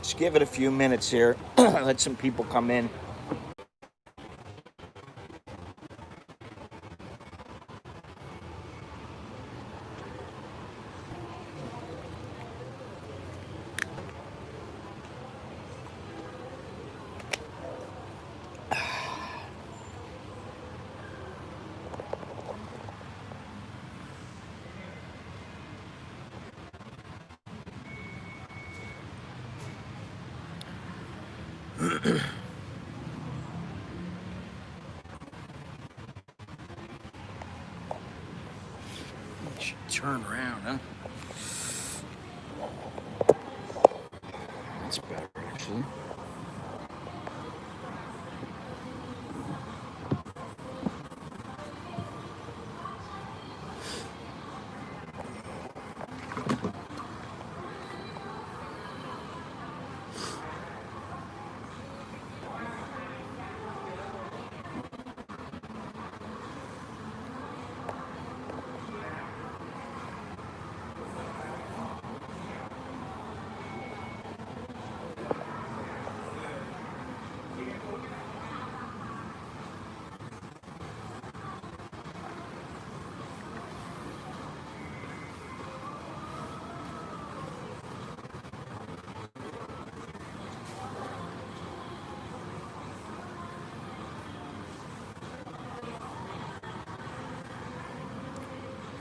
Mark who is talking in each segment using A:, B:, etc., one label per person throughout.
A: Just give it a few minutes here. Let some people come in. Turn around, huh? That's better, actually.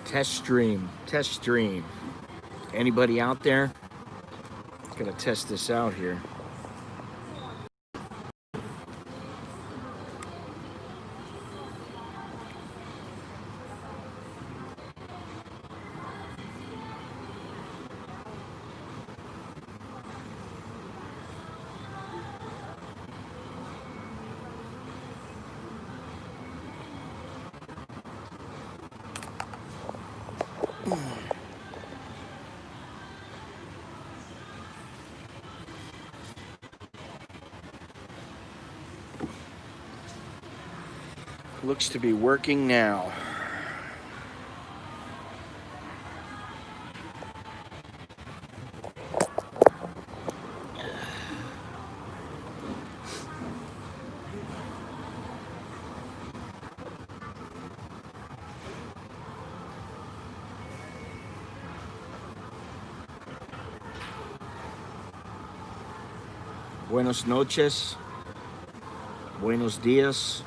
A: Test stream. Anybody out there? Gonna test this out here. Looks to be working now. Buenos noches. Buenos días.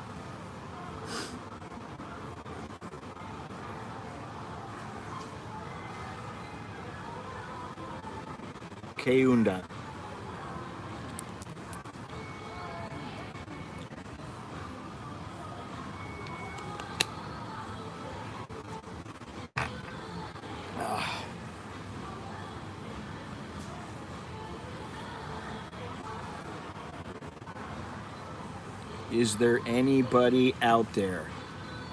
A: ¿Qué onda? Is there anybody out there?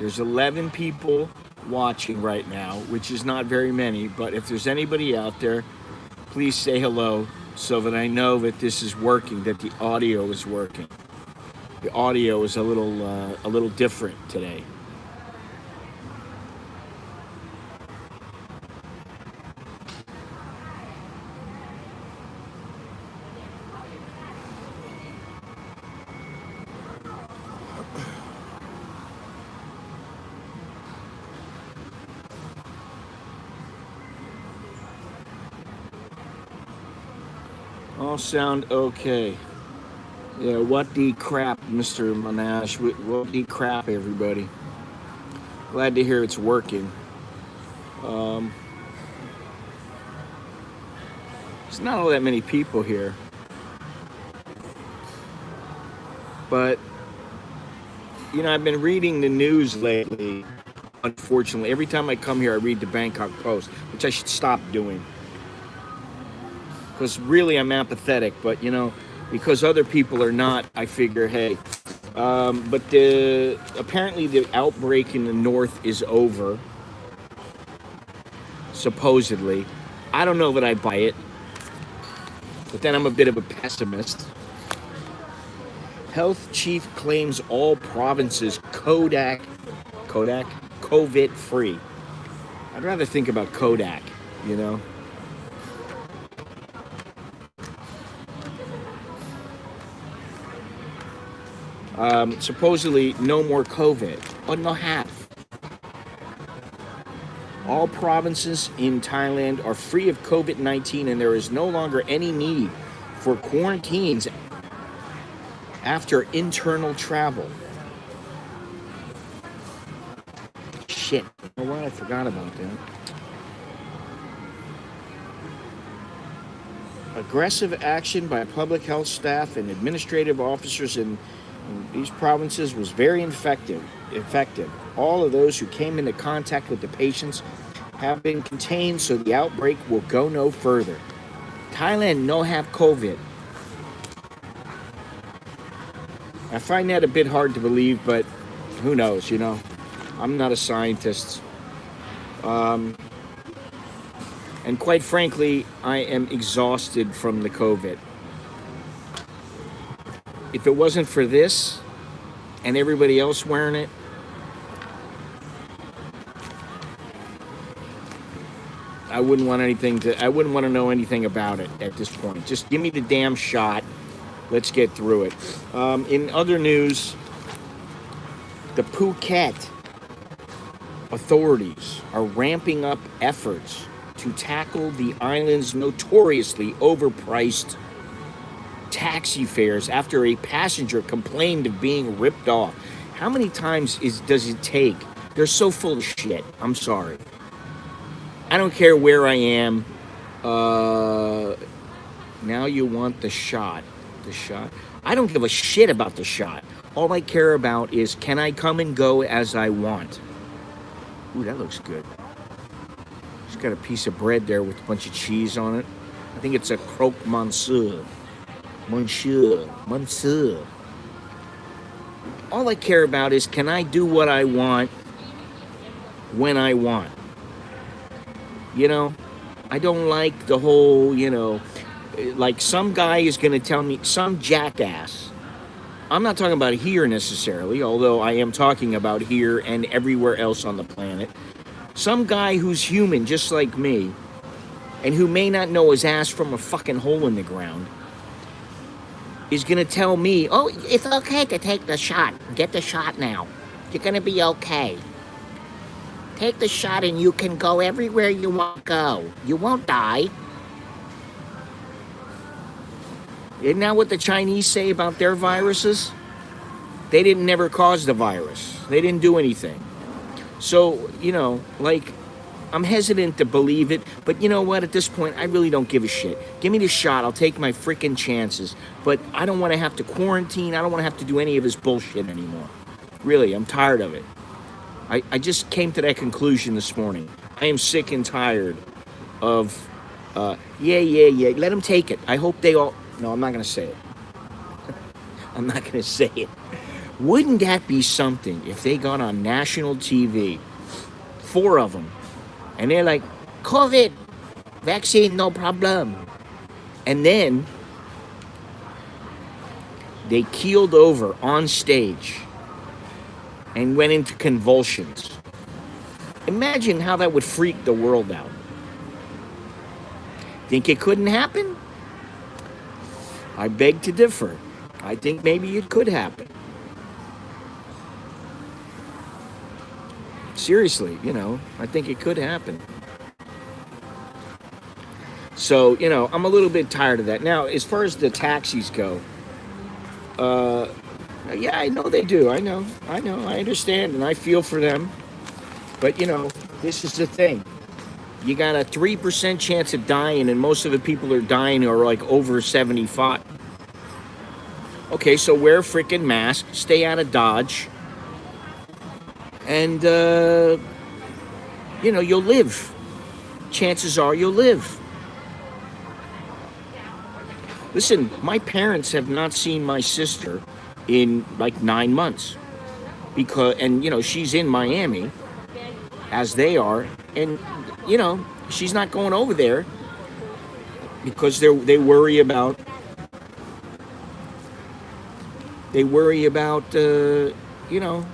A: There's 11 people watching right now, which is not very many, but if there's anybody out there, please say hello so that I know that this is working, that the audio is working. The audio is a little different today. All sound okay. Yeah, what the crap, Mr. Monash? What the crap, everybody? Glad to hear it's working. There's not all that many people here. But, you know, I've been reading the news lately, unfortunately. Every time I come here, I read the Bangkok Post, which I should stop doing. Because really I'm apathetic, but you know, because other people are not, I figure, hey. But apparently the outbreak in the north is over, supposedly. I don't know that I buy it, but then I'm a bit of a pessimist. Health chief claims all provinces COVID free. I'd rather think about Kodak, you know. Supposedly no more COVID, but no have. All provinces in Thailand are free of COVID-19 and there is no longer any need for quarantines after internal travel. Shit, you know what? I forgot about that. Aggressive action by public health staff and administrative officers in these provinces was very effective. All of those who came into contact with the patients have been contained, so the outbreak will go no further. Thailand no have COVID. I find that a bit hard to believe, but who knows, you know? I'm not a scientist. And quite frankly, I am exhausted from the COVID. If it wasn't for this and everybody else wearing it, I wouldn't want to know anything about it at this point. Just give me the damn shot. Let's get through it. In other news, the Phuket authorities are ramping up efforts to tackle the island's notoriously overpriced taxi fares after a passenger complained of being ripped off. How many times does it take? They're so full of shit. I'm sorry. I don't care where I am. Now you want the shot. The shot? I don't give a shit about the shot. All I care about is, can I come and go as I want? Ooh, that looks good. It's got a piece of bread there with a bunch of cheese on it. I think it's a croque monsieur. Monsieur. All I care about is, can I do what I want when I want? You know, I don't like the whole, you know, like some guy is going to tell me, some jackass. I'm not talking about here necessarily, although I am talking about here and everywhere else on the planet. Some guy who's human just like me and who may not know his ass from a fucking hole in the ground is going to tell me, oh, it's okay to take the shot. Get the shot now. You're going to be okay. Take the shot and you can go everywhere you want to go. You won't die. Isn't that what the Chinese say about their viruses? They didn't never cause the virus. They didn't do anything. So, you know, like, I'm hesitant to believe it, but you know what? At this point, I really don't give a shit. Give me the shot. I'll take my freaking chances. But I don't want to have to quarantine. I don't want to have to do any of this bullshit anymore. Really, I'm tired of it. I just came to that conclusion this morning. I am sick and tired of, yeah, let them take it. I hope they all, no, I'm not going to say it. I'm not going to say it. Wouldn't that be something if they got on national TV, 4 of them, and they're like, COVID, vaccine, no problem. And then they keeled over on stage and went into convulsions. Imagine how that would freak the world out. Think it couldn't happen? I beg to differ. I think maybe it could happen. Seriously, you know, I think it could happen. So, you know, I'm a little bit tired of that. Now, as far as the taxis go, yeah, I know they do. I know. I understand, and I feel for them. But, you know, this is the thing. You got a 3% chance of dying, and most of the people who are dying are like over 75. Okay, so wear a freaking mask, stay out of Dodge, and, you know, you'll live. Chances are you'll live. Listen, my parents have not seen my sister in like 9 months because, and you know, she's in Miami as they are, and you know, she's not going over there because they worry about you know,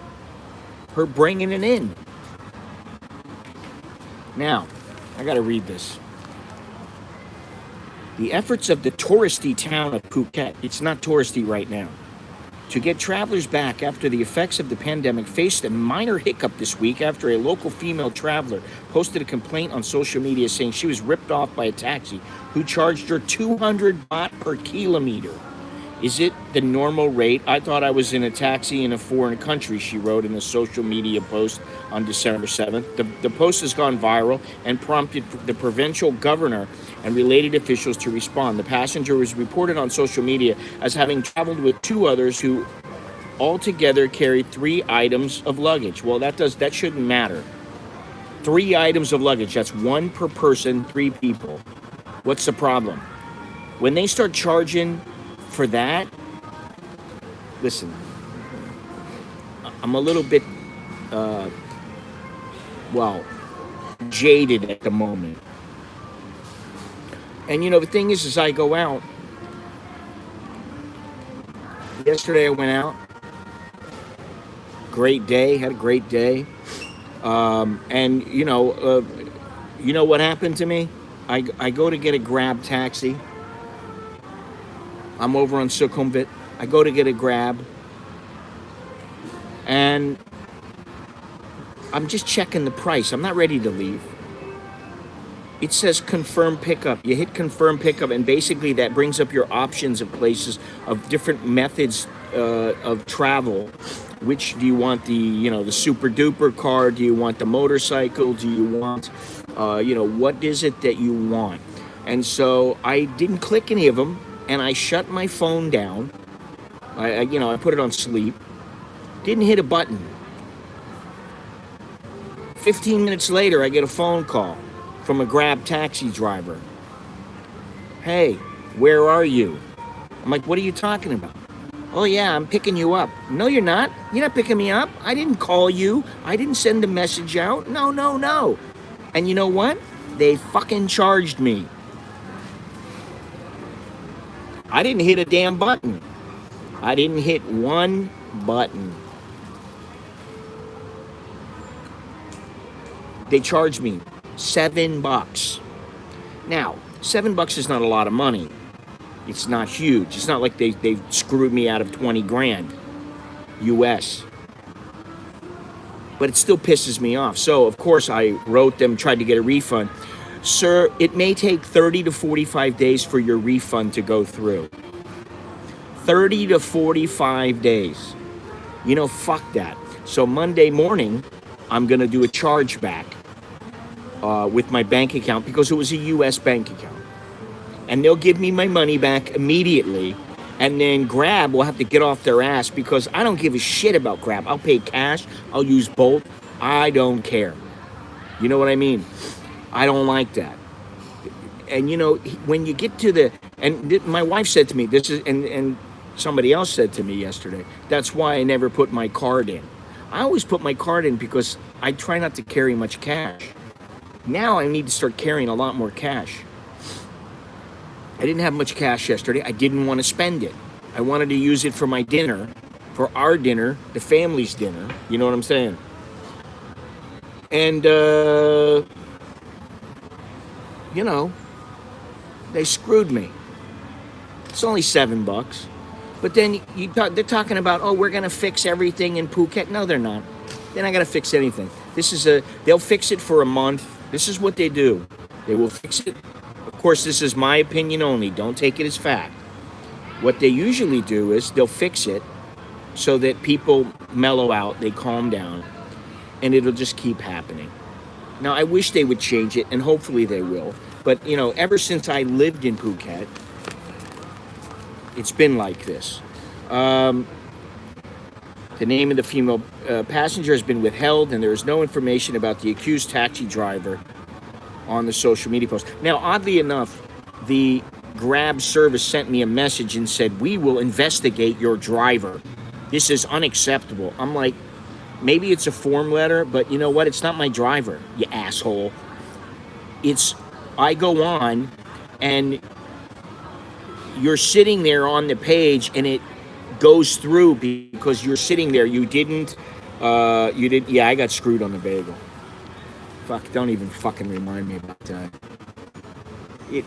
A: her bringing it in. Now, I gotta read this. The efforts of the touristy town of Phuket, it's not touristy right now. to get travelers back after the effects of the pandemic faced a minor hiccup this week after a local female traveler posted a complaint on social media saying she was ripped off by a taxi who charged her 200 baht per kilometer. Is it the normal rate? I thought I was in a taxi in a foreign country, she wrote in a social media post on December 7th. The post has gone viral and prompted the provincial governor and related officials to respond. The passenger was reported on social media as having traveled with two others who altogether carried 3 items of luggage. Well, that shouldn't matter. 3 items of luggage, that's 1 per person, 3 people. What's the problem? When they start charging for that, listen, I'm a little bit, jaded at the moment. And the thing is, as I go out, yesterday I went out, great day, had a great day, and you know what happened to me? I go to get a Grab taxi. I'm over on Sukhumvit. I go to get a Grab, and I'm just checking the price. I'm not ready to leave. It says confirm pickup. You hit confirm pickup, and basically that brings up your options of places, of different methods of travel. Which do you want? The super duper car? Do you want the motorcycle? Do you want, what is it that you want? And so I didn't click any of them, and I shut my phone down. I put it on sleep. Didn't hit a button. 15 minutes later, I get a phone call from a Grab taxi driver. Hey, where are you? I'm like, what are you talking about? Oh yeah, I'm picking you up. No, you're not. You're not picking me up. I didn't call you. I didn't send a message out. No. And you know what? They fucking charged me. I didn't hit a damn button. I didn't hit one button. They charged me $7. Now, $7 is not a lot of money. It's not huge. It's not like they screwed me out of 20 grand US. But it still pisses me off. So, of course, I wrote them, tried to get a refund. Sir, it may take 30 to 45 days for your refund to go through. 30 to 45 days. Fuck that. So Monday morning, I'm going to do a chargeback with my bank account because it was a U.S. bank account. And they'll give me my money back immediately. And then Grab will have to get off their ass because I don't give a shit about Grab. I'll pay cash. I'll use Bolt. I don't care. You know what I mean? I don't like that. And when you get to my wife said to me, and somebody else said to me yesterday, that's why I never put my card in. I always put my card in because I try not to carry much cash. Now I need to start carrying a lot more cash. I didn't have much cash yesterday. I didn't want to spend it. I wanted to use it for my dinner, for our dinner, the family's dinner. You know what I'm saying? And, they screwed me. It's only $7. But then they're talking about, we're going to fix everything in Phuket. No, they're not. They're not going to fix anything. They'll fix it for a month. This is what they do. They will fix it. Of course, this is my opinion only. Don't take it as fact. What they usually do is they'll fix it so that people mellow out, they calm down, and it'll just keep happening. Now, I wish they would change it, and hopefully they will. But, ever since I lived in Phuket, it's been like this. The name of the female passenger has been withheld, and there is no information about the accused taxi driver on the social media post. Now, oddly enough, the Grab service sent me a message and said, we will investigate your driver. This is unacceptable. I'm like, maybe it's a form letter, but you know what? It's not my driver, you asshole. I go on, and you're sitting there on the page, and it goes through because you're sitting there. Yeah, I got screwed on the bagel. Fuck, don't even fucking remind me about that.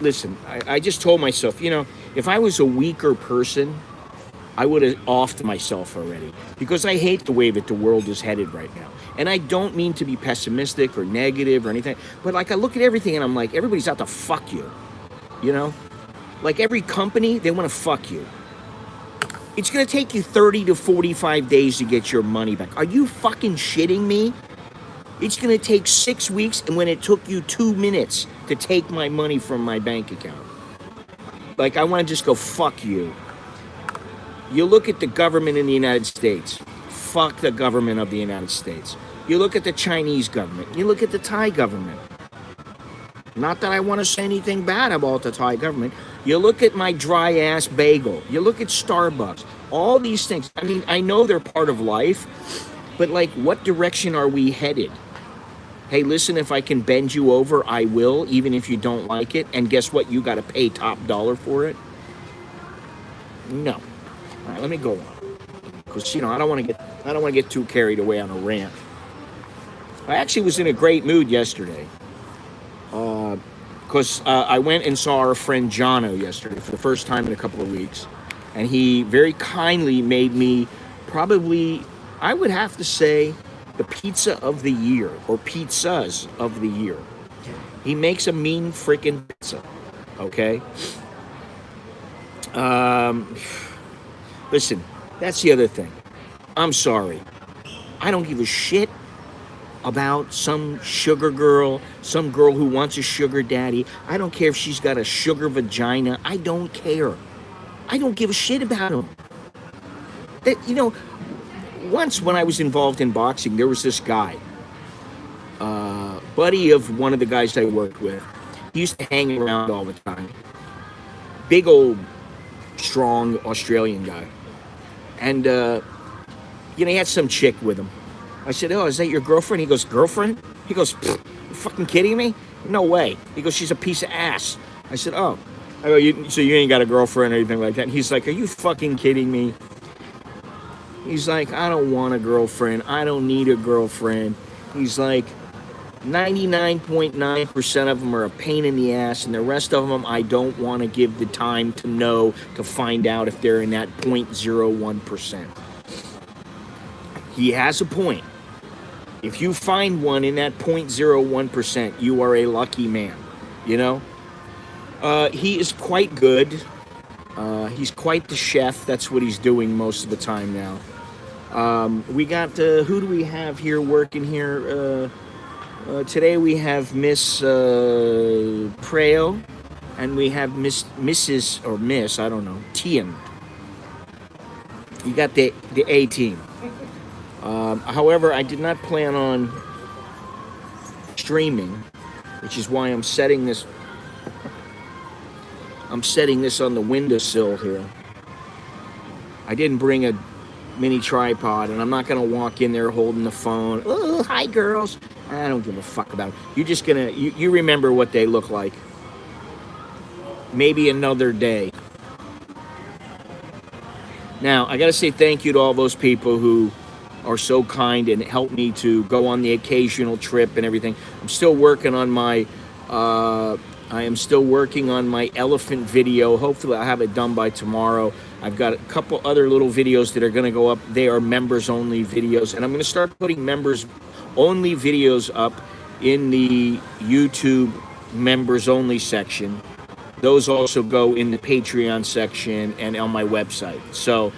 A: Listen, I just told myself, if I was a weaker person, I would have offed myself already, because I hate the way that the world is headed right now. And I don't mean to be pessimistic or negative or anything, but like I look at everything and I'm like, everybody's out to fuck you, you know? Like every company, they want to fuck you. It's going to take you 30 to 45 days to get your money back. Are you fucking shitting me? It's going to take 6 weeks, and when it took you 2 minutes to take my money from my bank account. Like, I want to just go, fuck you. You look at the government in the United States. Fuck the government of the United States. You look at the Chinese government. You look at the Thai government. Not that I want to say anything bad about the Thai government. You look at my dry ass bagel. You look at Starbucks. All these things. I mean, I know they're part of life, but like, what direction are we headed? Hey, listen, if I can bend you over, I will, even if you don't like it. And guess what? You got to pay top dollar for it. No. All right, let me go on, because I don't want to get too carried away on a rant. I actually was in a great mood yesterday, because I went and saw our friend Jono yesterday for the first time in a couple of weeks, and he very kindly made me probably, I would have to say, the pizza of the year, or pizzas of the year. He makes a mean freaking pizza, okay? Listen, that's the other thing. I'm sorry. I don't give a shit about some sugar girl, some girl who wants a sugar daddy. I don't care if she's got a sugar vagina. I don't care. I don't give a shit about them. That, once when I was involved in boxing, there was this guy, buddy of one of the guys I worked with. He used to hang around all the time. Big old, strong Australian guy. And, he had some chick with him. I said, oh, is that your girlfriend? He goes, girlfriend? He goes, you fucking kidding me? No way. He goes, she's a piece of ass. I said, oh. I go, so you ain't got a girlfriend or anything like that? And he's like, are you fucking kidding me? He's like, I don't want a girlfriend. I don't need a girlfriend. He's like, 99.9% of them are a pain in the ass, and the rest of them I don't want to give the time to know to find out if they're in that 0.01%. He has a point. If you find one in that 0.01%, you are a lucky man, He is quite good. He's quite the chef. That's what he's doing most of the time now. We got, who do we have here working here? Today we have Miss Preo, and we have Mrs. or Miss, I don't know, Tian. You got the A team. However, I did not plan on streaming, which is why I'm setting this on the windowsill here. I didn't bring a mini tripod, and I'm not going to walk in there holding the phone. Oh, hi, girls. I don't give a fuck about it. You're just going to, you remember what they look like. Maybe another day. Now, I got to say thank you to all those people who are so kind and help me to go on the occasional trip and everything. I'm still working on my elephant video. Hopefully I'll have it done by tomorrow. I've got a couple other little videos that are going to go up. They are members only videos, and I'm going to start putting members only videos up in the YouTube members only section. Those also go in the Patreon section and on my website. So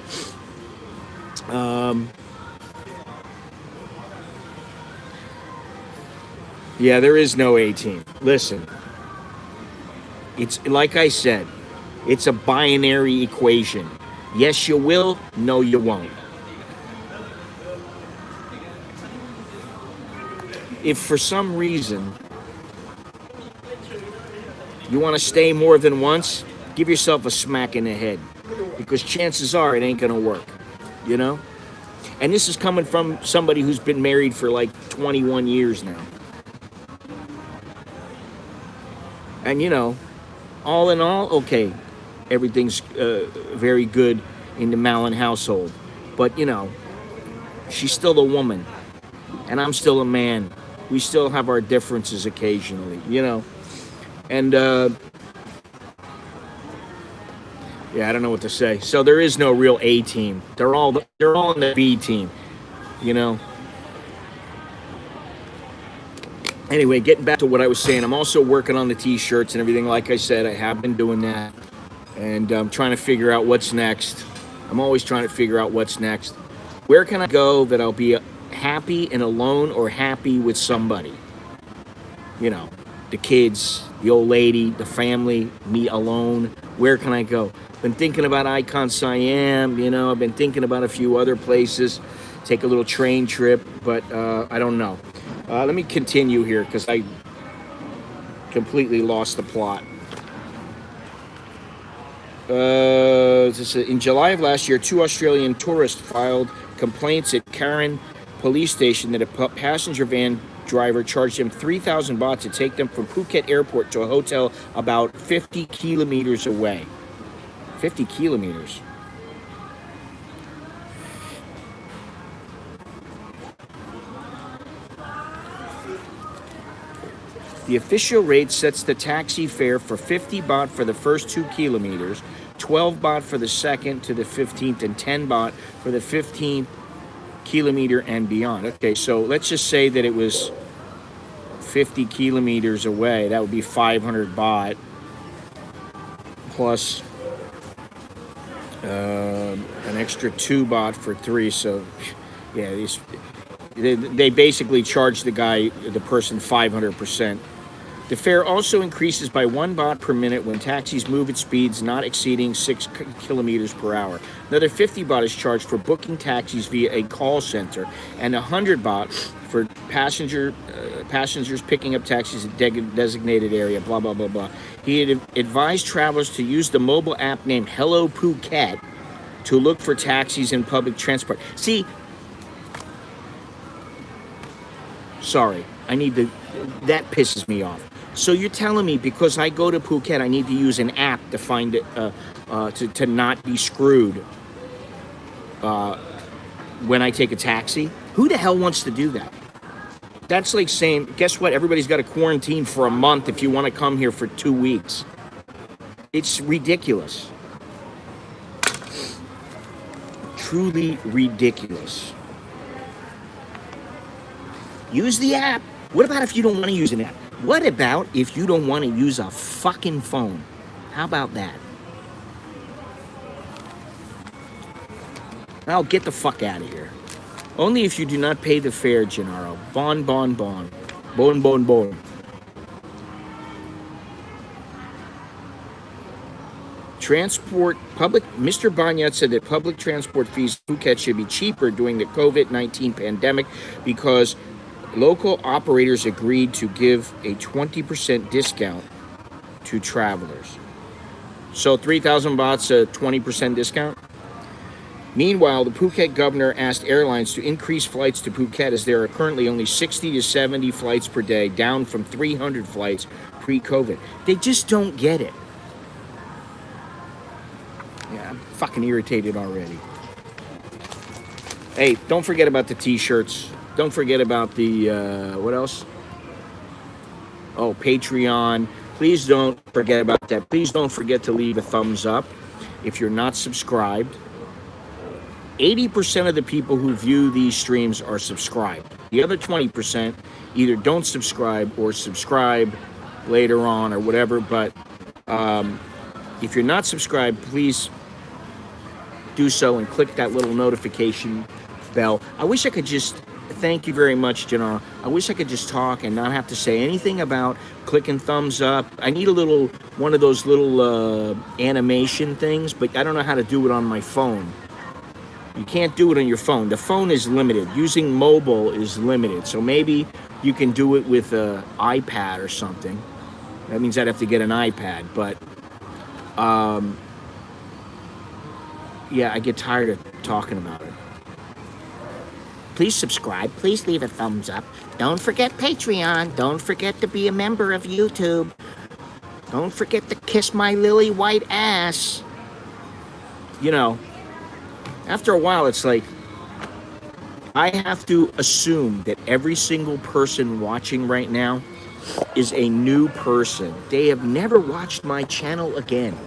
A: yeah, there is no A team. Listen, it's like I said, it's a binary equation. Yes, you will. No, you won't. If for some reason you want to stay more than once, give yourself a smack in the head, because chances are it ain't going to work, And this is coming from somebody who's been married for like 21 years now. And, all in all, okay, everything's very good in the Mallon household. But, she's still a woman, and I'm still a man. We still have our differences occasionally, And Yeah, I don't know what to say. So there is no real A team. They're all in the B team. You know. Anyway, getting back to what I was saying, I'm also working on the T-shirts and everything. Like I said, I have been doing that, and I'm trying to figure out what's next. I'm always trying to figure out what's next. Where can I go that I'll be happy and alone, or happy with somebody? You know, the kids, the old lady, the family, me alone. Where can I go? Been thinking about Icon Siam. You know, I've been thinking about a few other places. Take a little train trip, but I don't know. Let me continue here because I completely lost the plot. In July of last year, 2 Australian tourists filed complaints at Karen police station that a passenger van driver charged them 3,000 baht to take them from Phuket airport to a hotel about 50 kilometers away. 50 kilometers. The official rate sets the taxi fare for 50 baht for the first 2 kilometers, 12 baht for the second to the 15th, and 10 baht for the 15th kilometer and beyond. Okay, so let's just say that it was 50 kilometers away. That would be 500 baht plus an extra 2 baht for 3. So, yeah, they basically charge the person 500%. The fare also increases by 1 baht per minute when taxis move at speeds not exceeding 6 kilometers per hour. Another 50 baht is charged for booking taxis via a call center, and 100 baht for passengers picking up taxis at designated area, blah, blah, blah, blah. He had advised travelers to use the mobile app named Hello Phuket to look for taxis in public transport. See, sorry, that pisses me off. So you're telling me because I go to Phuket, I need to use an app to find it, to not be screwed when I take a taxi? Who the hell wants to do that? That's like saying, guess what? Everybody's got to quarantine for a month if you want to come here for 2 weeks. It's ridiculous. Truly ridiculous. Use the app. What about if you don't want to use an app? What about if you don't want to use a fucking phone? How about that? Now get the fuck out of here. Only if you do not pay the fare, Gennaro. Bon, bon, bon. Bon, bon, bon. Mr. Banyat said that public transport fees in Phuket should be cheaper during the COVID-19 pandemic because local operators agreed to give a 20% discount to travelers. So 3,000 baht's a 20% discount? Meanwhile, the Phuket governor asked airlines to increase flights to Phuket as there are currently only 60 to 70 flights per day, down from 300 flights pre-COVID. They just don't get it. Yeah, I'm fucking irritated already. Hey, don't forget about the T-shirts. Don't forget about the, what else? Oh, Patreon. Please don't forget about that. Please don't forget to leave a thumbs up if you're not subscribed. 80% of the people who view these streams are subscribed. The other 20% either don't subscribe or subscribe later on or whatever. But if you're not subscribed, please do so and click that little notification bell. I wish I could just... Thank you very much, Gennaro. I wish I could just talk and not have to say anything about clicking thumbs up. I need one of those little animation things, but I don't know how to do it on my phone. You can't do it on your phone. The phone is limited. Using mobile is limited. So maybe you can do it with an iPad or something. That means I'd have to get an iPad. But, yeah, I get tired of talking about it. Please subscribe. Please leave a thumbs up. Don't forget Patreon. Don't forget to be a member of YouTube. Don't forget to kiss my lily white ass. You know, after a while, it's like, I have to assume that every single person watching right now is a new person. They have never watched my channel again.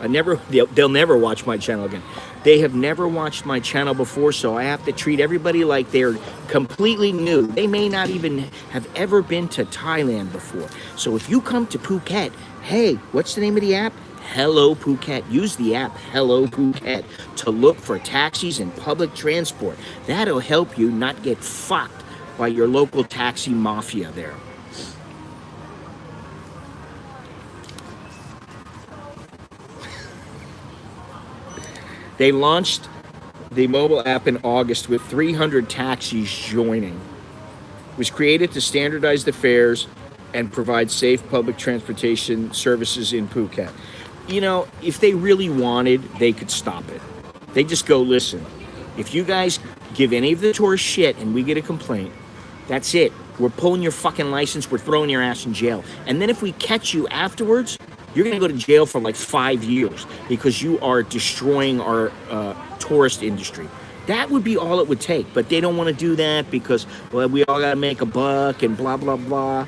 A: They'll never watch my channel again. They have never watched my channel before, so I have to treat everybody like they're completely new. They may not even have ever been to Thailand before. So if you come to Phuket, hey, what's the name of the app? Hello Phuket. Use the app Hello Phuket to look for taxis and public transport. That'll help you not get fucked by your local taxi mafia there. They launched the mobile app in August with 300 taxis joining. It was created to standardize the fares and provide safe public transportation services in Phuket. You know, if they really wanted, they could stop it. They just go, listen, if you guys give any of the tourists shit and we get a complaint, that's it. We're pulling your fucking license. We're throwing your ass in jail. And then if we catch you afterwards, you're going to go to jail for like 5 years because you are destroying our tourist industry. That would be all it would take. But they don't want to do that because, well, we all got to make a buck and blah, blah, blah.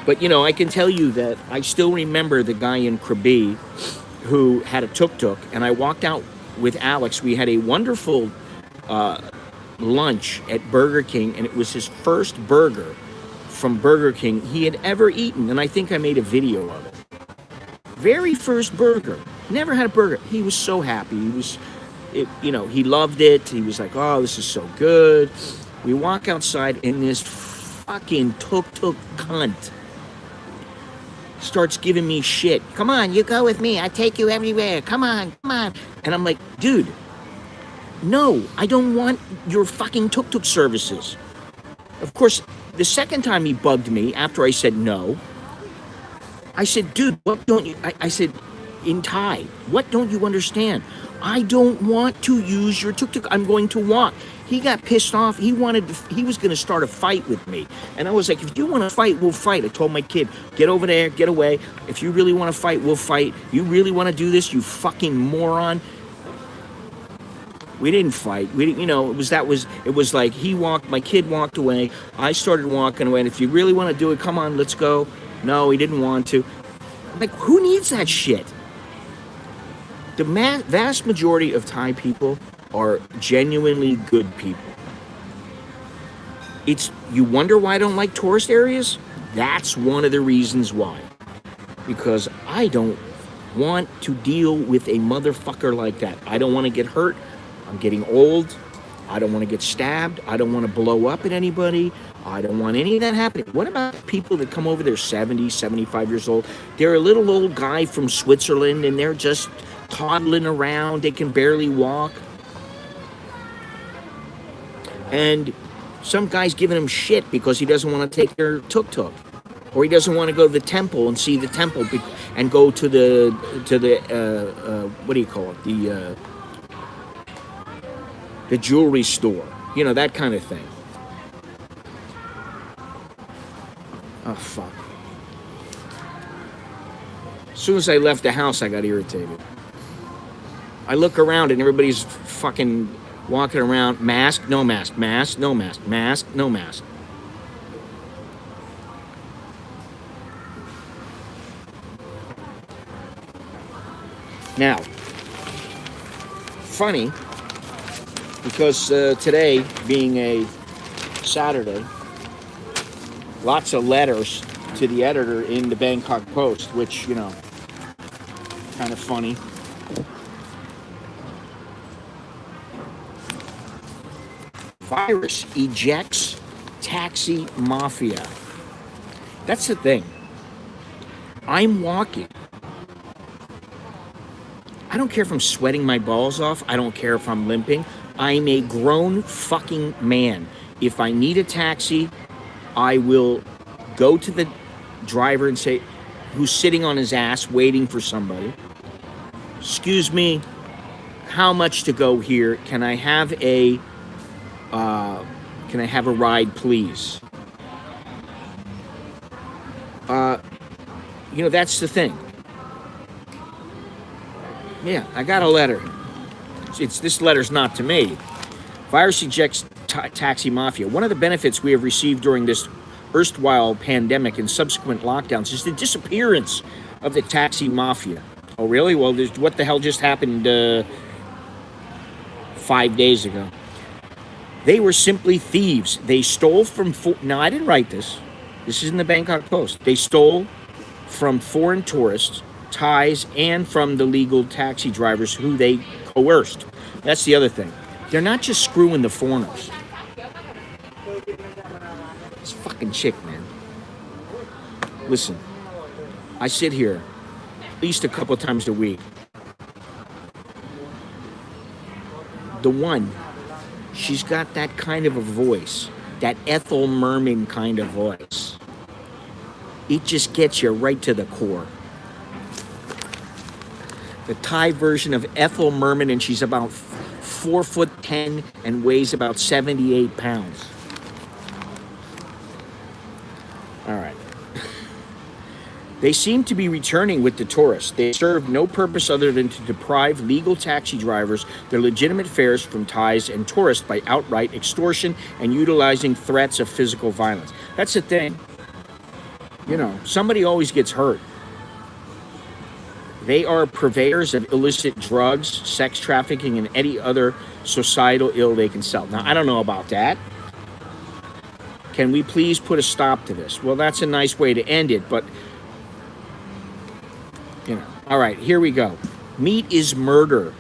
A: But, you know, I can tell you that I still remember the guy in Krabi who had a tuk-tuk. And I walked out with Alex. We had a wonderful lunch at Burger King. And it was his first burger from Burger King he had ever eaten. And I think I made a video of it. Very first burger. Never had a burger. He was so happy. He loved it. He was like, oh, this is so good. We walk outside and this fucking tuk-tuk cunt starts giving me shit. Come on, you go with me. I take you everywhere. Come on, come on. And I'm like, dude, no, I don't want your fucking tuk-tuk services. Of course, the second time he bugged me after I said no, I said, dude, what don't you, I said, in Thai, what don't you understand? I don't want to use your tuk-tuk. I'm going to walk. He got pissed off. He was going to start a fight with me. And I was like, if you want to fight, we'll fight. I told my kid, get over there, get away. If you really want to fight, we'll fight. You really want to do this, you fucking moron? We didn't fight. We didn't, it was like he walked, my kid walked away. I started walking away. And if you really want to do it, come on, let's go. No, he didn't want to. Like, who needs that shit? The vast majority of Thai people are genuinely good people. You wonder why I don't like tourist areas? That's one of the reasons why. Because I don't want to deal with a motherfucker like that. I don't want to get hurt. I'm getting old. I don't want to get stabbed. I don't want to blow up at anybody. I don't want any of that happening. What about people that come over, they're 70, 75 years old. They're a little old guy from Switzerland and they're just toddling around. They can barely walk. And some guy's giving him shit because he doesn't want to take their tuk-tuk. Or he doesn't want to go to the temple and see the temple and go to the what do you call it? The jewelry store. You know, that kind of thing. Oh, fuck. As soon as I left the house, I got irritated. I look around and everybody's fucking walking around. Mask, no mask. Mask, no mask. Mask, no mask. Now, funny, because today being a Saturday, lots of letters to the editor in the Bangkok Post, which, kind of funny. Virus ejects taxi mafia. That's the thing. I'm walking. I don't care if I'm sweating my balls off. I don't care if I'm limping. I'm a grown fucking man. If I need a taxi, I will go to the driver and say, who's sitting on his ass waiting for somebody, excuse me, how much to go here? Can I have a ride, please? That's the thing. Yeah, I got a letter. This letter's not to me. Virus ejects taxi mafia. One of the benefits we have received during this erstwhile pandemic and subsequent lockdowns is the disappearance of the taxi mafia. Oh, really? Well, what the hell just happened 5 days ago? They were simply thieves. They stole from... Now, I didn't write this. This is in the Bangkok Post. They stole from foreign tourists, Thais, and from the legal taxi drivers who they coerced. That's the other thing. They're not just screwing the foreigners. This fucking chick, man. Listen, I sit here at least a couple of times a week. The one, she's got that kind of a voice, that Ethel Merman kind of voice. It just gets you right to the core. The Thai version of Ethel Merman, and she's about 4'10" and weighs about 78 pounds. All right. They seem to be returning with the tourists. They serve no purpose other than to deprive legal taxi drivers their legitimate fares from Thais and tourists by outright extortion and utilizing threats of physical violence. That's the thing. You know, somebody always gets hurt. They are purveyors of illicit drugs, sex trafficking, and any other societal ill they can sell. Now, I don't know about that. Can we please put a stop to this? Well, that's a nice way to end it, but... You know, all right, here we go. Meat is murder.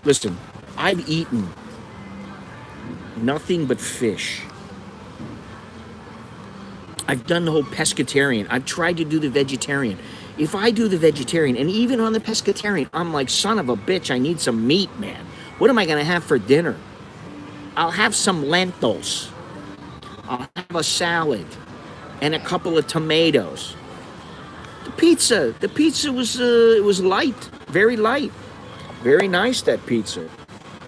A: Listen, I've eaten nothing but fish. I've done the whole pescatarian. I've tried to do the vegetarian. If I do the vegetarian, and even on the pescatarian, I'm like, son of a bitch, I need some meat, man. What am I going to have for dinner? I'll have some lentils. I'll have a salad and a couple of tomatoes. The pizza was it was light, very light, very nice. That pizza,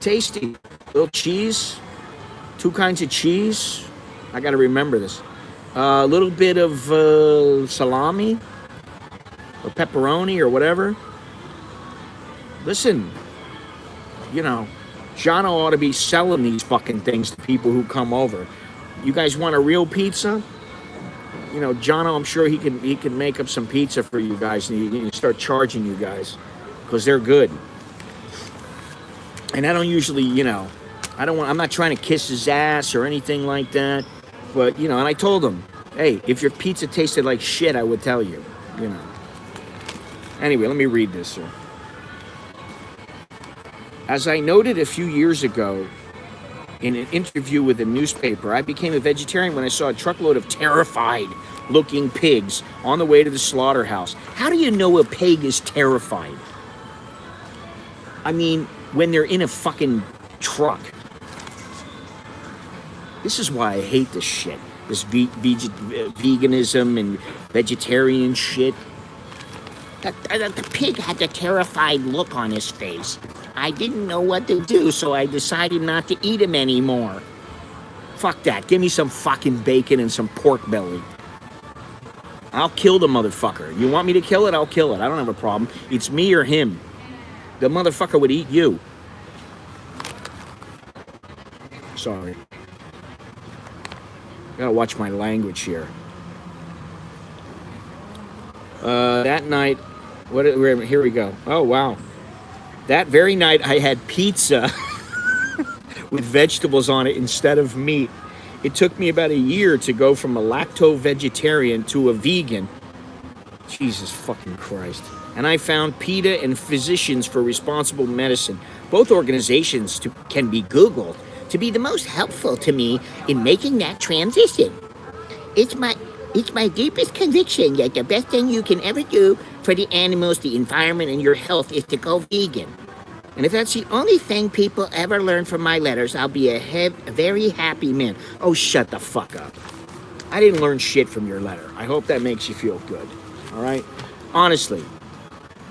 A: tasty. Little cheese, 2 kinds of cheese. I got to remember this. A little bit of salami or pepperoni or whatever. Listen, you know, Jono ought to be selling these fucking things to people who come over. You guys want a real pizza? You know, Jono, I'm sure he can make up some pizza for you guys, and you start charging you guys because they're good. And I don't usually, you know, I'm not trying to kiss his ass or anything like that. But, you know, and I told him, hey, if your pizza tasted like shit, I would tell you, you know. Anyway, let me read this, sir. As I noted a few years ago in an interview with a newspaper, I became a vegetarian when I saw a truckload of terrified-looking pigs on the way to the slaughterhouse. How do you know a pig is terrified? I mean, when they're in a fucking truck. This is why I hate this shit. This veganism and vegetarian shit. The pig had a terrified look on his face. I didn't know what to do, so I decided not to eat him anymore. Fuck that. Give me some fucking bacon and some pork belly. I'll kill the motherfucker. You want me to kill it? I'll kill it. I don't have a problem. It's me or him. The motherfucker would eat you. Sorry. Gotta watch my language here. That night, here we go. Oh, wow. That very night, I had pizza with vegetables on it instead of meat. It took me about a year to go from a lacto-vegetarian to a vegan. Jesus fucking Christ. And I found PETA and Physicians for Responsible Medicine. Both organizations can be Googled to be the most helpful to me in making that transition. It's my deepest conviction that the best thing you can ever do for the animals, the environment, and your health is to go vegan. And if that's the only thing people ever learn from my letters, I'll be a very happy man. Oh, shut the fuck up. I didn't learn shit from your letter. I hope that makes you feel good. All right? Honestly,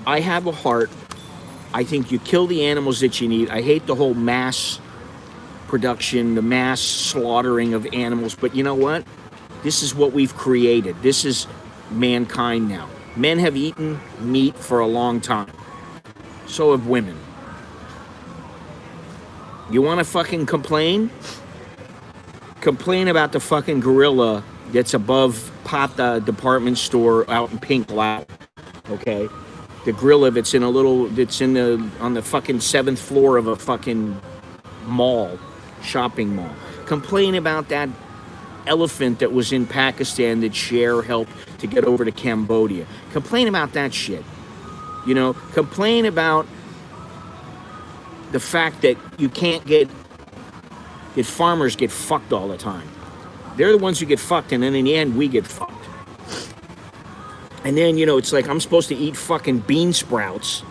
A: I have a heart. I think you kill the animals that you need. I hate the whole mass production, the mass slaughtering of animals. But you know what? This is what we've created. This is mankind now. Men have eaten meat for a long time. So have women. You want to fucking complain? Complain about the fucking gorilla that's above Pata department store out in Pink Lao. Okay, the grill of it's in a little. It's in the on the fucking 7th floor of a fucking mall, shopping mall. Complain about that elephant that was in Pakistan that Cher helped to get over to Cambodia. Complain about that shit. You know, complain about the fact that you can't get farmers get fucked all the time. They're the ones who get fucked, and then in the end, we get fucked. And then, you know, it's like I'm supposed to eat fucking bean sprouts.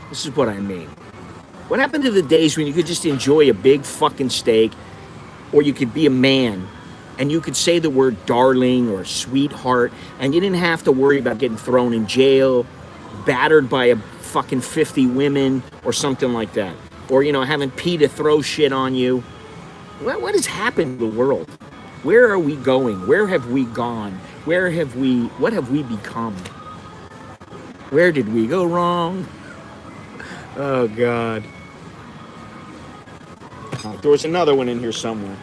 A: This is what I mean. What happened to the days when you could just enjoy a big fucking steak, or you could be a man, and you could say the word darling or sweetheart, and you didn't have to worry about getting thrown in jail, battered by a fucking 50 women, or something like that. Or, you know, having PETA throw shit on you. What has happened to the world? Where are we going? Where have we gone? What have we become? Where did we go wrong? Oh, God. There was another one in here somewhere.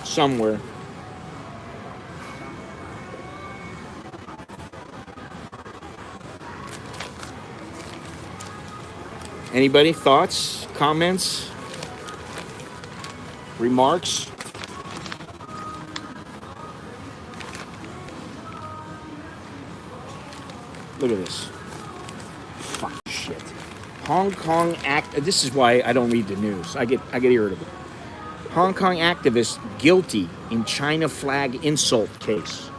A: Somewhere. Anybody? Thoughts? Comments? Remarks? Look at this. Fuck shit. Hong Kong this is why I don't read the news. I get irritable. Hong Kong activist guilty in China flag insult case.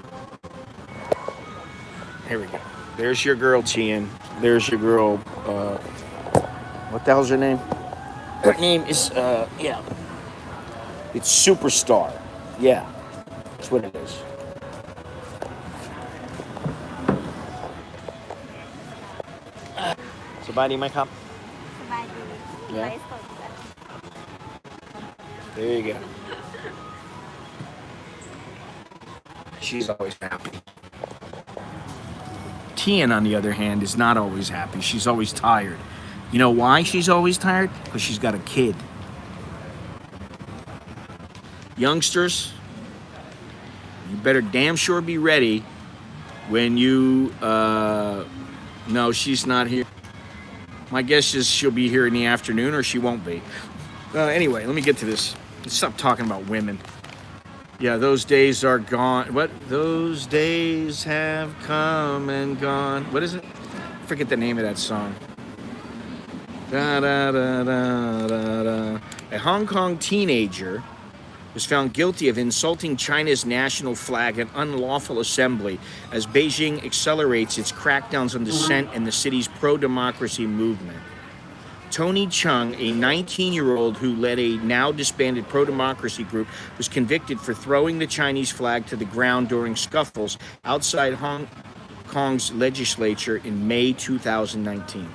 A: Here we go. There's your girl, Tian. There's your girl, what the hell's her name? Her name is, yeah. It's Superstar. Yeah. That's what it is. Somebody might come. Yeah. There you go. She's always happy. Tian, on the other hand, is not always happy. She's always tired. You know why she's always tired? Because she's got a kid. Youngsters, you better damn sure be ready when you, no, she's not here. My guess is she'll be here in the afternoon, or she won't be. Anyway, let me get to this. Let's stop talking about women. Yeah, those days are gone. What? Those days have come and gone. What is it? I forget the name of that song. Da, da, da, da, da, da. A Hong Kong teenager was found guilty of insulting China's national flag at unlawful assembly as Beijing accelerates its crackdowns on dissent and the city's pro-democracy movement. Tony Chung, a 19-year-old who led a now-disbanded pro-democracy group, was convicted for throwing the Chinese flag to the ground during scuffles outside Hong Kong's legislature in May 2019.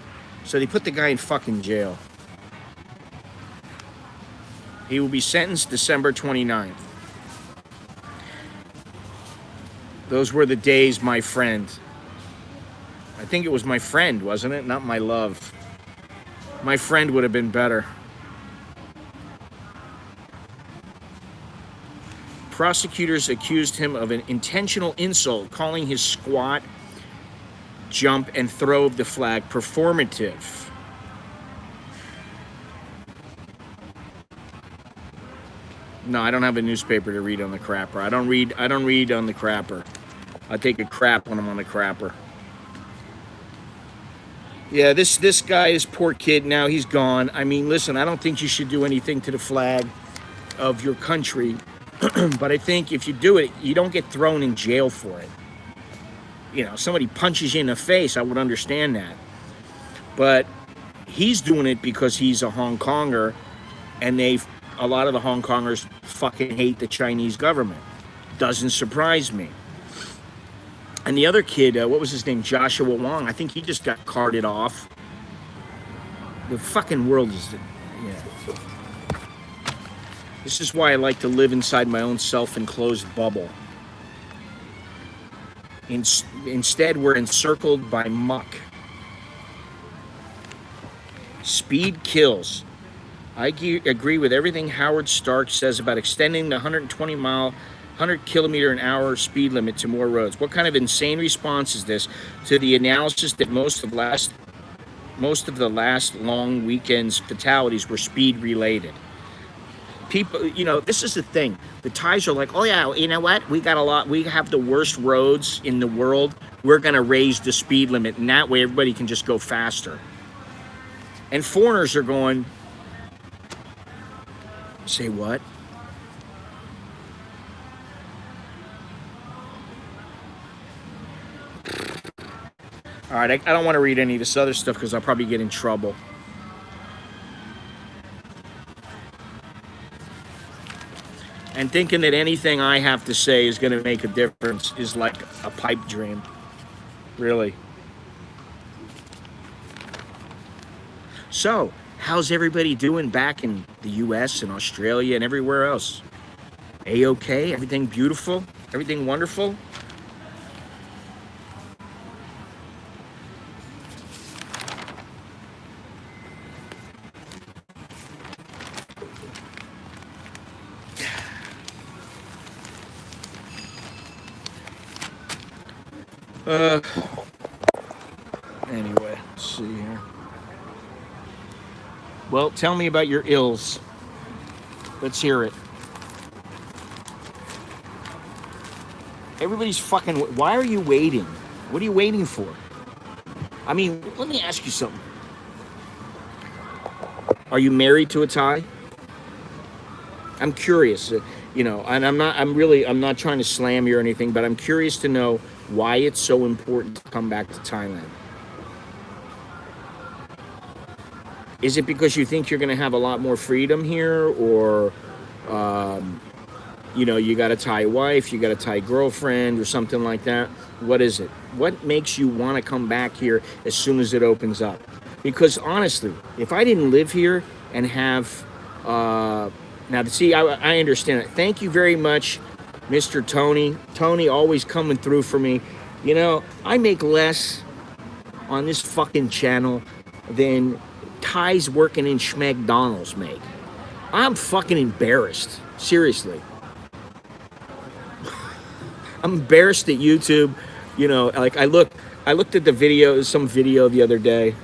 A: So they put the guy in fucking jail. He will be sentenced December 29th. Those were the days, my friend. I think it was my friend, wasn't it? Not my love. My friend would have been better. Prosecutors accused him of an intentional insult, calling his squat, jump, and throw of the flag performative. No, I don't have a newspaper to read on the crapper. I don't read on the crapper. I take a crap when I'm on the crapper. Yeah, this guy, this poor kid, now he's gone. I mean, listen, I don't think you should do anything to the flag of your country. But I think if you do it, you don't get thrown in jail for it. You know, somebody punches you in the face, I would understand that. But he's doing it because he's a Hong Konger, and a lot of the Hong Kongers fucking hate the Chinese government. Doesn't surprise me. And the other kid, what was his name? Joshua Wong. I think he just got carted off. The fucking world is, yeah. This is why I like to live inside my own self-enclosed bubble. Instead, we're encircled by muck. Speed kills. agree with everything Howard Stark says about extending the 120-mile, 100-kilometer-an-hour speed limit to more roads. What kind of insane response is this to the analysis that most of the last long weekend's fatalities were speed related? People, this is the thing. The Thais are like, oh yeah, you know what? We have the worst roads in the world. We're gonna raise the speed limit, and that way everybody can just go faster. And foreigners are going, say what? All right, I don't want to read any of this other stuff because I'll probably get in trouble. And thinking that anything I have to say is going to make a difference is like a pipe dream. Really. So, how's everybody doing back in the US and Australia and everywhere else? A-okay? Everything beautiful? Everything wonderful? Anyway, let's see here. Well, tell me about your ills. Let's hear it. Everybody's fucking... Why are you waiting? What are you waiting for? I mean, let me ask you something. Are you married to a Thai? I'm curious, and I'm not trying to slam you or anything, but I'm curious to know why it's so important to come back to Thailand. Is it because you think you're going to have a lot more freedom here, or, you got a Thai wife, you got a Thai girlfriend, or something like that? What is it? What makes you want to come back here as soon as it opens up? Because honestly, if I didn't live here and have, now see, I understand it. Thank you very much, Mr. Tony. Tony always coming through for me. I make less on this fucking channel than Thais working in Schmegdonald's make. I'm fucking embarrassed. Seriously. I'm embarrassed at YouTube. Like I looked at some video the other day.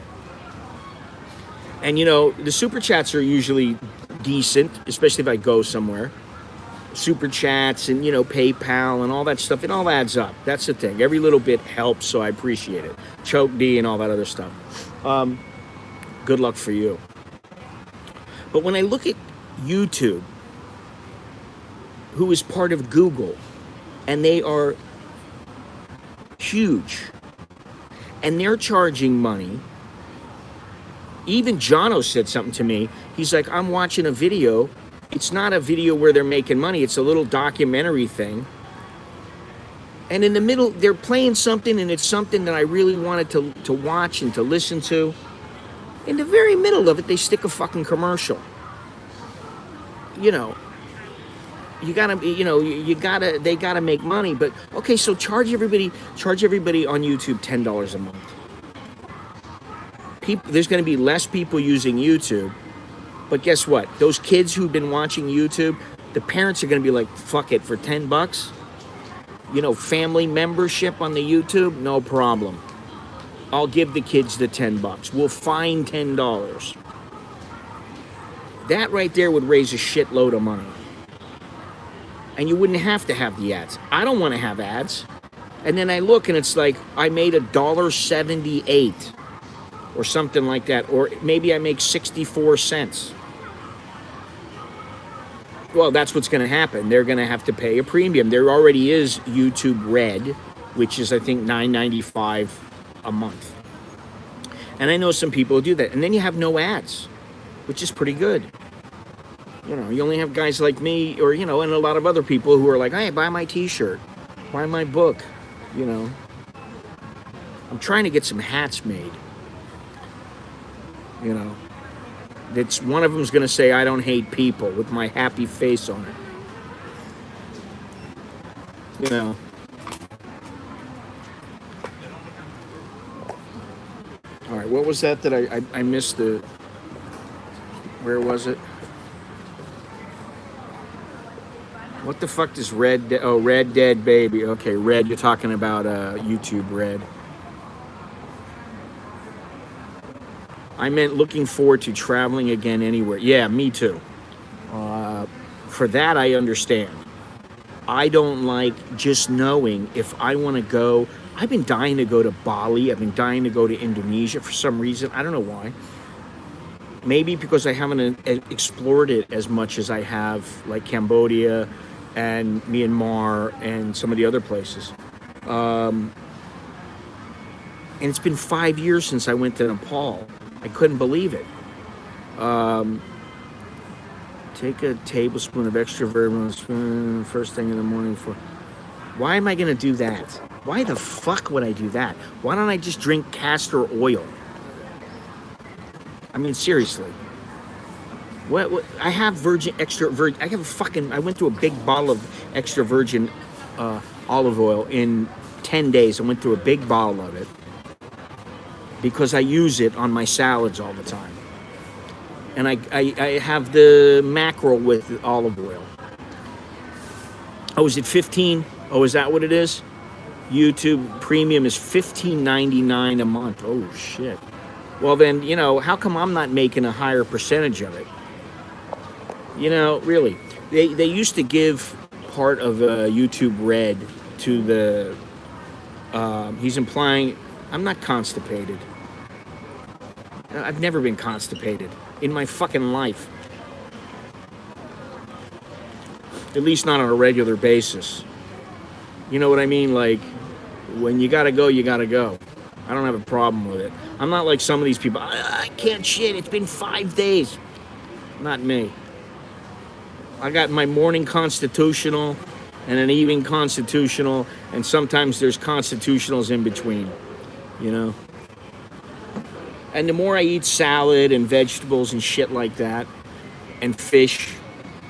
A: And the super chats are usually decent, especially if I go somewhere. Super chats and PayPal and all that stuff, it all adds up. That's the thing. Every little bit helps, so I appreciate it. Choke D and all that other stuff. Good luck for you. But when I look at YouTube, who is part of Google, and they are huge, and they're charging money. Even Jono said something to me. He's like, I'm watching a video. It's not a video where they're making money. It's a little documentary thing. And in the middle, they're playing something, and it's something that I really wanted to watch and to listen to. In the very middle of it, they stick a fucking commercial. They gotta make money. But okay, so charge everybody on YouTube $10 a month. There's going to be less people using YouTube, but guess what? Those kids who've been watching YouTube, the parents are going to be like, fuck it, for $10, family membership on the YouTube, no problem. I'll give the kids the $10. We'll find $10. That right there would raise a shitload of money. And you wouldn't have to have the ads. I don't want to have ads. And then I look and it's like, I made $1.78. Or something like that, or maybe I make 64 cents. Well, that's what's going to happen. They're going to have to pay a premium. There already is YouTube Red, which is, I think, $9.95 a month. And I know some people who do that. And then you have no ads, which is pretty good. You only have guys like me, or, and a lot of other people who are like, hey, buy my t-shirt, buy my book, I'm trying to get some hats made. That's one of them's going to say, I don't hate people, with my happy face on it. All right, what was that I missed the... Where was it? What the fuck does Red? Oh, Red Dead Baby. Okay, Red. You're talking about YouTube Red. I meant looking forward to traveling again anywhere. Yeah, me too. For that, I understand. I don't like just knowing if I want to go. I've been dying to go to Bali. I've been dying to go to Indonesia for some reason. I don't know why. Maybe because I haven't explored it as much as I have, like Cambodia and Myanmar and some of the other places. And it's been 5 years since I went to Nepal. I couldn't believe it. Take a tablespoon of extra virgin first thing in the morning for. Why am I going to do that? Why the fuck would I do that? Why don't I just drink castor oil? I mean, seriously. What I have extra virgin. I went through a big bottle of extra virgin olive oil in 10 days. I went through a big bottle of it because I use it on my salads all the time. And I have the mackerel with olive oil. Oh, is it 15? Oh, is that what it is? YouTube Premium is $15.99 a month. Oh, shit. Well, then, how come I'm not making a higher percentage of it? Really. They used to give part of YouTube Red to the... he's implying... I'm not constipated. I've never been constipated in my fucking life. At least not on a regular basis. You know what I mean? Like, when you gotta go, you gotta go. I don't have a problem with it. I'm not like some of these people. I can't shit. It's been 5 days. Not me. I got my morning constitutional and an evening constitutional, and sometimes there's constitutionals in between, And the more I eat salad and vegetables and shit like that, and fish,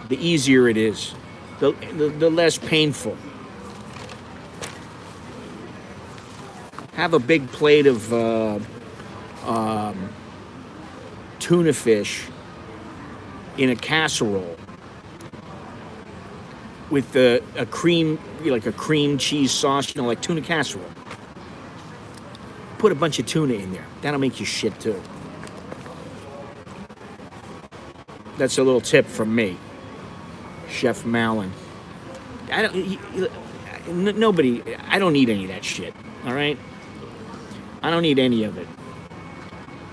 A: the easier it is, the less painful. Have a big plate of tuna fish in a casserole with a cream, like a cream cheese sauce, like tuna casserole. Put a bunch of tuna in there. That'll make you shit too. That's a little tip from me, Chef Malin. I don't need any of that shit. All right. I don't need any of it.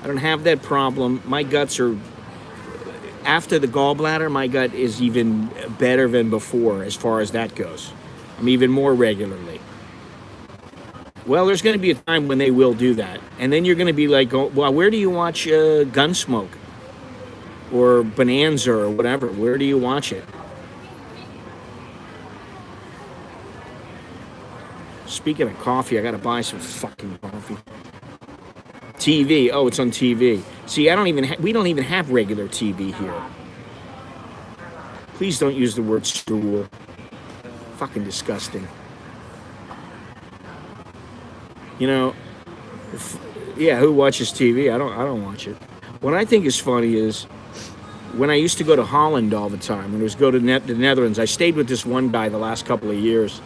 A: I don't have that problem. My guts are, after the gallbladder, my gut is even better than before as far as that goes. I'm even more regularly. Well, there's going to be a time when they will do that. And then you're going to be like, well, where do you watch Gunsmoke? Or Bonanza or whatever? Where do you watch it? Speaking of coffee, I got to buy some fucking coffee. TV. Oh, it's on TV. See, we don't even have regular TV here. Please don't use the word stool. Fucking disgusting. Who watches TV? I don't watch it. What I think is funny is when I used to go to Holland all the time, when I was go to the Netherlands, I stayed with this one guy the last couple of years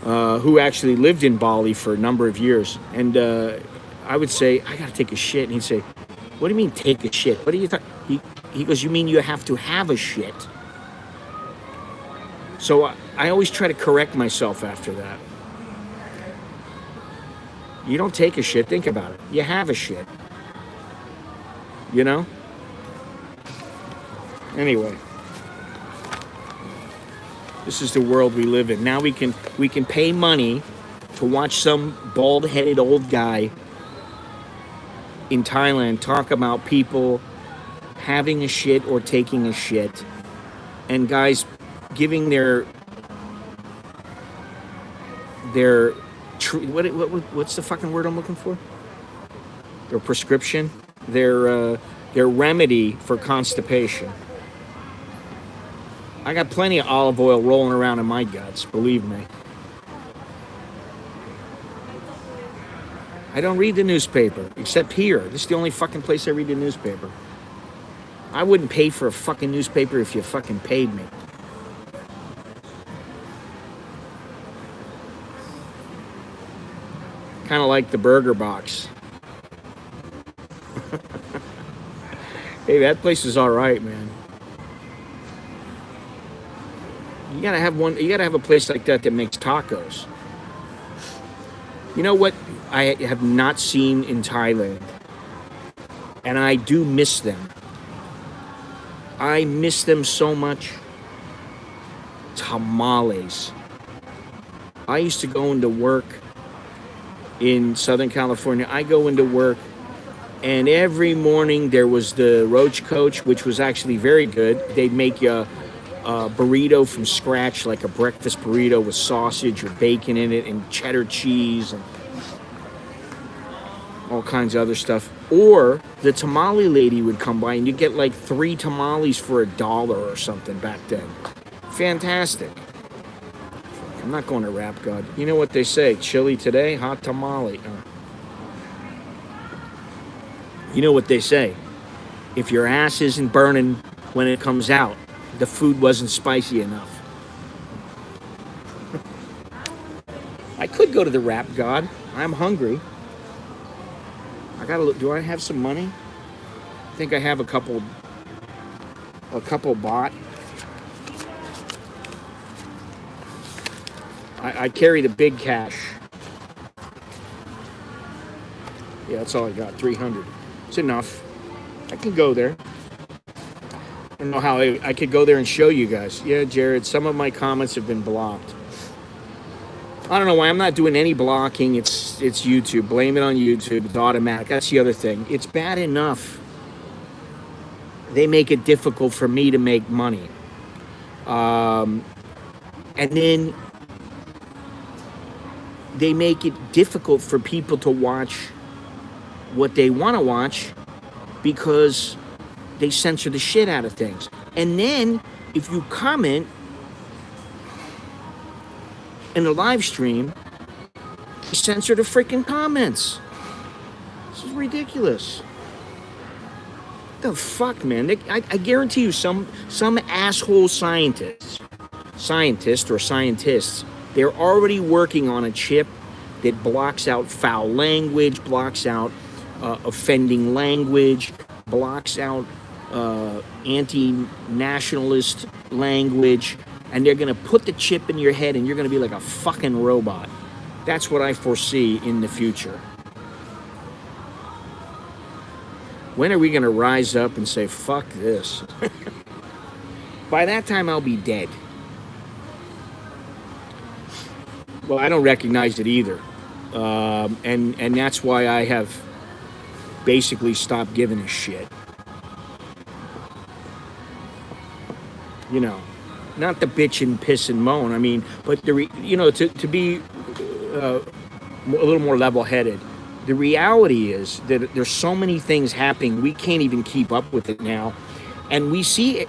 A: who actually lived in Bali for a number of years. And I would say, I got to take a shit. And he'd say, what do you mean take a shit? What do you think? He goes, you mean you have to have a shit? So I always try to correct myself after that. You don't take a shit. Think about it. You have a shit. Anyway. This is the world we live in. Now we can pay money to watch some bald-headed old guy in Thailand talk about people having a shit or taking a shit, and guys giving what's the fucking word I'm looking for? Their prescription, their remedy for constipation. I got plenty of olive oil rolling around in my guts, believe me. I don't read the newspaper, except here. This is the only fucking place I read the newspaper. I wouldn't pay for a fucking newspaper if you fucking paid me. Kind of like the burger box. Hey, that place is all right, man. You gotta have one. You gotta have a place like that that makes tacos. You know what I have not seen in Thailand, and I do miss them. I miss them so much. Tamales. I used to go into work in Southern California. I go into work, and every morning there was the roach coach, which was actually very good. They'd make you a burrito from scratch, like a breakfast burrito with sausage or bacon in it and cheddar cheese and all kinds of other stuff. Or the tamale lady would come by and you get like 3 tamales for $1 or something back then. Fantastic. I'm not going to Rap God. You know what they say, chili today, hot tamale. You know what they say, if your ass isn't burning when it comes out, the food wasn't spicy enough. I could go to the Rap God. I'm hungry. I gotta look. Do I have some money? I think I have a couple baht. I carry the big cash. Yeah, that's all I got. 300. It's enough. I can go there. I don't know how I could go there and show you guys. Yeah, Jared, some of my comments have been blocked. I don't know why I'm not doing any blocking. It's YouTube. Blame it on YouTube. It's automatic. That's the other thing. It's bad enough they make it difficult for me to make money. And then they make it difficult for people to watch what they want to watch because they censor the shit out of things. And then if you comment in a live stream, they censor the freaking comments. This is ridiculous. What the fuck, man? I guarantee you some asshole scientist or scientists, they're already working on a chip that blocks out foul language, blocks out offending language, blocks out anti-nationalist language, and they're going to put the chip in your head and you're going to be like a fucking robot. That's what I foresee in the future. When are we going to rise up and say, fuck this? By that time, I'll be dead. Well, I don't recognize it either. And that's why I have basically stopped giving a shit. You know, not the bitch and piss and moan. I mean, but to be a little more level-headed. The reality is that there's so many things happening, we can't even keep up with it now. And we see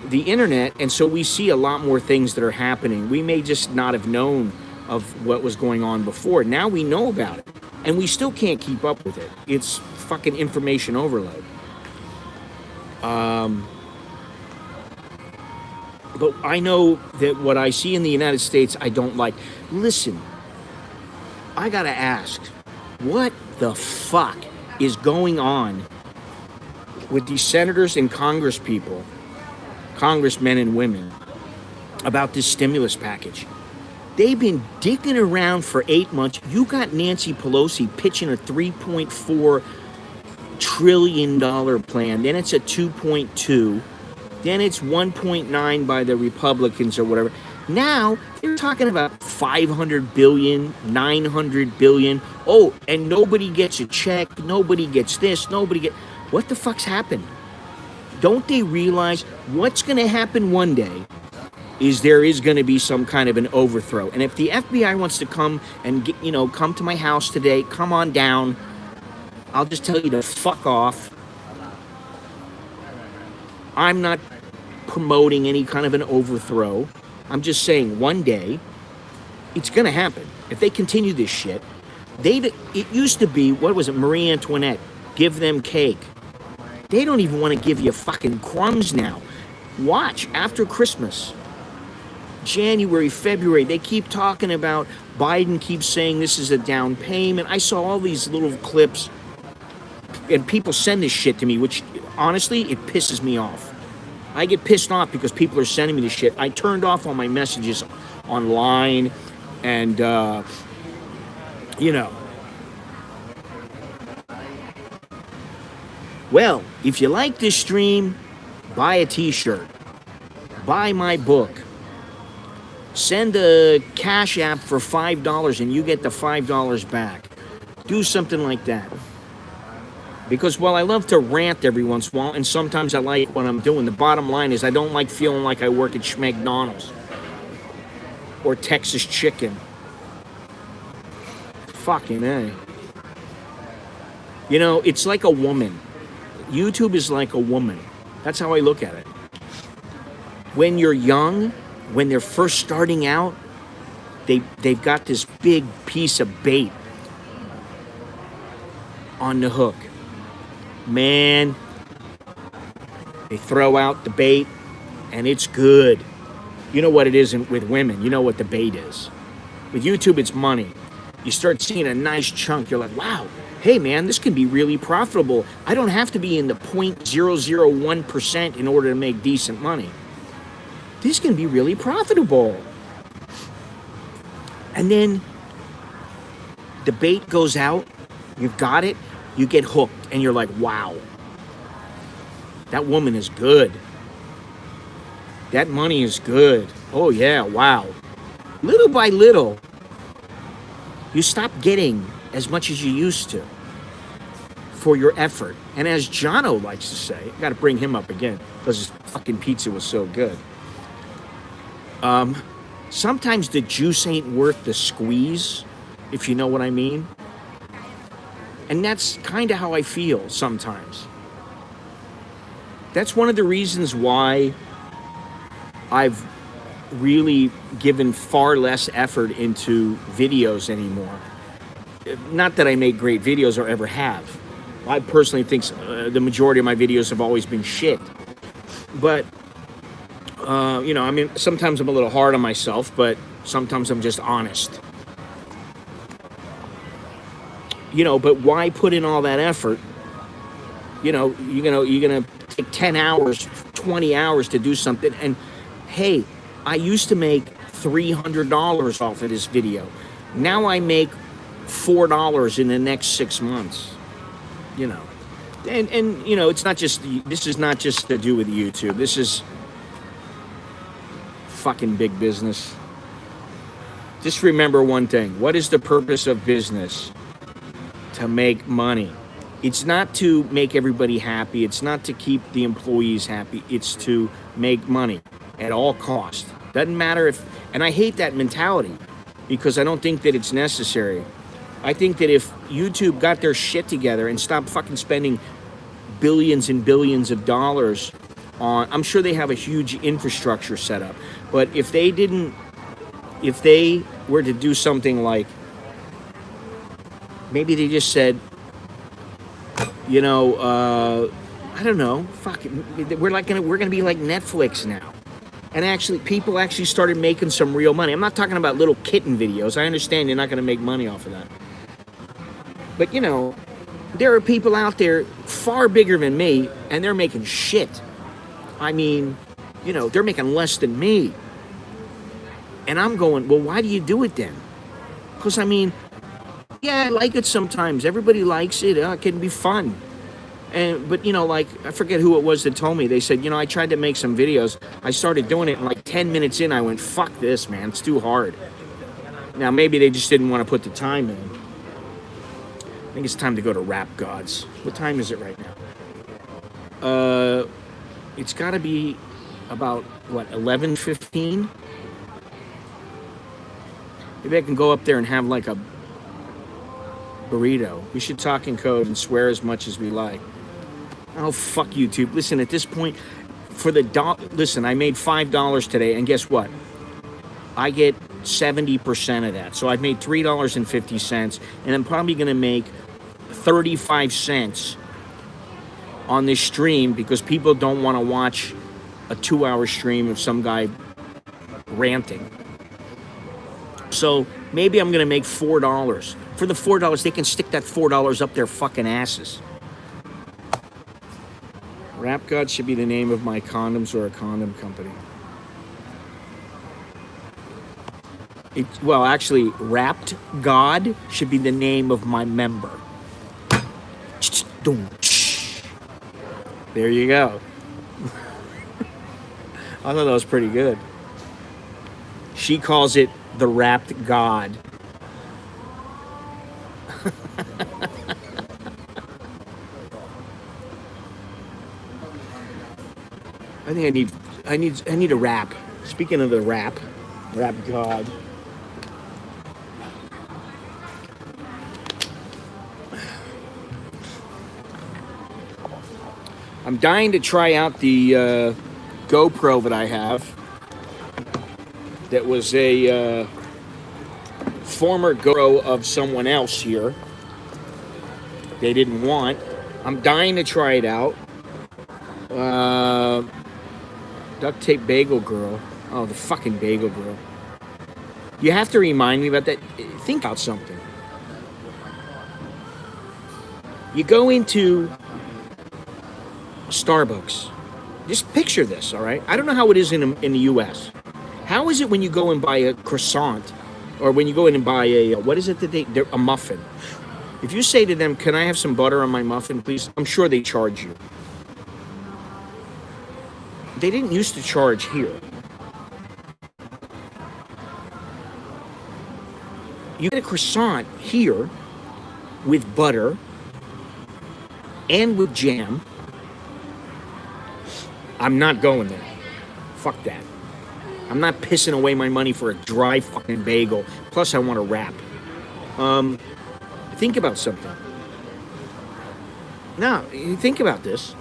A: the internet, and so we see a lot more things that are happening. We may just not have known of what was going on before. Now we know about it, and we still can't keep up with it. It's fucking information overload. But I know that what I see in the United States, I don't like. Listen, I gotta ask, what the fuck is going on with these senators and congressmen and women about this stimulus package? They've been dicking around for 8 months. You got Nancy Pelosi pitching a $3.4 trillion plan. Then it's a 2.2. Then it's 1.9 by the Republicans or whatever. Now they're talking about 500 billion, 900 billion. Oh, and nobody gets a check. Nobody gets this. What the fuck's happened? Don't they realize what's going to happen one day is there is going to be some kind of an overthrow. And if the FBI wants to come and come to my house today, come on down. I'll just tell you to fuck off. I'm not promoting any kind of an overthrow. I'm just saying one day it's going to happen. If they continue this shit, it used to be, what was it, Marie Antoinette, give them cake. They don't even want to give you fucking crumbs now. Watch, after Christmas, January, February, they keep talking about, Biden keeps saying this is a down payment. I saw all these little clips, and people send this shit to me, which honestly, it pisses me off. I get pissed off because people are sending me this shit. I turned off all my messages online, and, you know. Well, if you like this stream, buy a t-shirt. Buy my book. Send a Cash App for $5 and you get the $5 back. Do something like that. Because while I love to rant every once in a while, and sometimes I like what I'm doing, the bottom line is I don't like feeling like I work at McDonald's or Texas Chicken. Fucking A. You know, it's like a woman. YouTube is like a woman. That's how I look at it. When you're young, when they're first starting out, they've got this big piece of bait on the hook. Man, they throw out the bait and it's good. You know what it is with women. You know what the bait is. With YouTube, it's money. You start seeing a nice chunk. You're like, wow. Hey man, this can be really profitable. I don't have to be in the 0.001% in order to make decent money. This can be really profitable. And then the bait goes out, you've got it, you get hooked, and you're like, wow, that woman is good. That money is good. Oh yeah, wow. Little by little, you stop getting as much as you used to for your effort. And as Jono likes to say, I gotta bring him up again because his fucking pizza was so good. Sometimes the juice ain't worth the squeeze, if you know what I mean. And that's kind of how I feel sometimes. That's one of the reasons why I've really given far less effort into videos anymore. Not that I make great videos or ever have. I personally think the majority of my videos have always been shit. But, you know, I mean, sometimes I'm a little hard on myself, but sometimes I'm just honest. You know, but why put in all that effort? You know, you're gonna take 10 hours, 20 hours to do something. And hey, I used to make $300 off of this video. Now I make $4 in the next 6 months. You know, and you know, it's not just, this is not just to do with YouTube. This is fucking big business. Just remember one thing. What is the purpose of business? To make money. It's not to make everybody happy. It's not to keep the employees happy. It's to make money at all costs. Doesn't matter if, and I hate that mentality because I don't think that it's necessary. I think that if YouTube got their shit together and stopped fucking spending billions and billions of dollars on, I'm sure they have a huge infrastructure set up, but if they were to do something like, maybe they just said, you know, I don't know, fuck it, we're gonna be like Netflix now. And actually, people actually started making some real money. I'm not talking about little kitten videos. I understand you're not gonna make money off of that. But you know, there are people out there far bigger than me, and they're making shit. I mean, you know, they're making less than me. And I'm going, well, why do you do it then? Because I mean, yeah, I like it sometimes. Everybody likes it. It can be fun. But you know, like, I forget who it was that told me. They said, you know, I tried to make some videos. I started doing it, and like 10 minutes in, I went, fuck this, man. It's too hard. Now, maybe they just didn't want to put the time in. I think it's time to go to Rap Gods. What time is it right now? It's got to be about, what, 11:15? Maybe I can go up there and have like a burrito. We should talk in code and swear as much as we like. Oh, fuck YouTube. Listen, at this point, for the listen, I made $5 today, and guess what? I get 70% of that. So I've made $3.50, and I'm probably going to make 35 cents on this stream because people don't want to watch a 2-hour stream of some guy ranting. So maybe I'm going to make $4. For the $4, they can stick that $4 up their fucking asses. Rap God should be the name of my condoms or a condom company. Well, actually, Wrapped God should be the name of my member. There you go. I thought that was pretty good. She calls it the Wrapped God. I think I need a rap. Speaking of the rap God. I'm dying to try out the GoPro that I have. That was a former GoPro of someone else here. They didn't want. I'm dying to try it out. Duct tape bagel girl. Oh, the fucking bagel girl. You have to remind me about that. Think about something. You go into Starbucks. Just picture this, all right? I don't know how it is in the U.S. How is it when you go and buy a croissant, or when you go in and buy a what is it that a muffin? If you say to them, "Can I have some butter on my muffin, please?" I'm sure they charge you. They didn't used to charge here. You get a croissant here with butter and with jam. I'm not going there. Fuck that. I'm not pissing away my money for a dry fucking bagel. Plus, I want a wrap. Think about something. Now, think about this.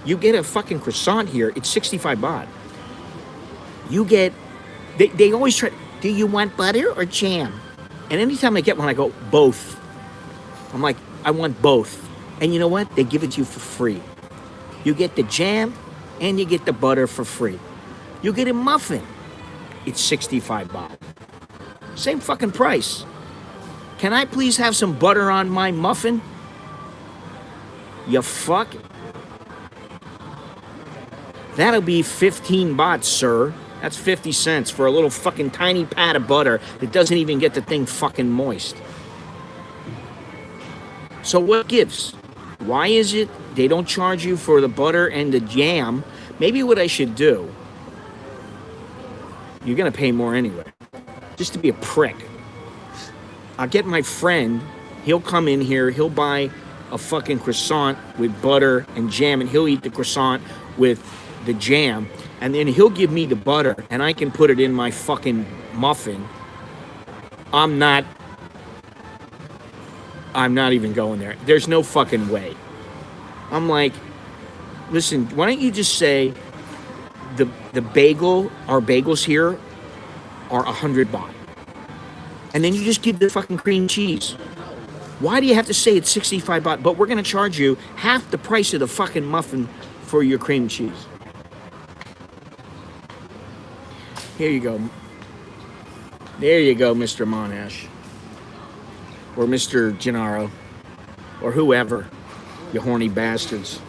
A: You get a fucking croissant here, it's 65 baht. You get, they always try, do you want butter or jam? And anytime I get one, I go, both. I'm like, I want both. And you know what? They give it to you for free. You get the jam and you get the butter for free. You get a muffin. It's 65 baht. Same fucking price. Can I please have some butter on my muffin? You fuck. That'll be 15 baht, sir. That's 50 cents for a little fucking tiny pat of butter that doesn't even get the thing fucking moist. So what gives? Why is it they don't charge you for the butter and the jam? Maybe what I should do, you're going to pay more anyway, just to be a prick. I'll get my friend, he'll come in here, he'll buy a fucking croissant with butter and jam, and he'll eat the croissant with the jam, and then he'll give me the butter, and I can put it in my fucking muffin. I'm not even going there. There's no fucking way. I'm like, listen, why don't you just say the bagel, our bagels here are 100 baht. And then you just give the fucking cream cheese. Why do you have to say it's 65 baht, but we're going to charge you half the price of the fucking muffin for your cream cheese? Here you go. There you go, Mr. Monash. Or Mr. Gennaro. Or whoever. You horny bastards.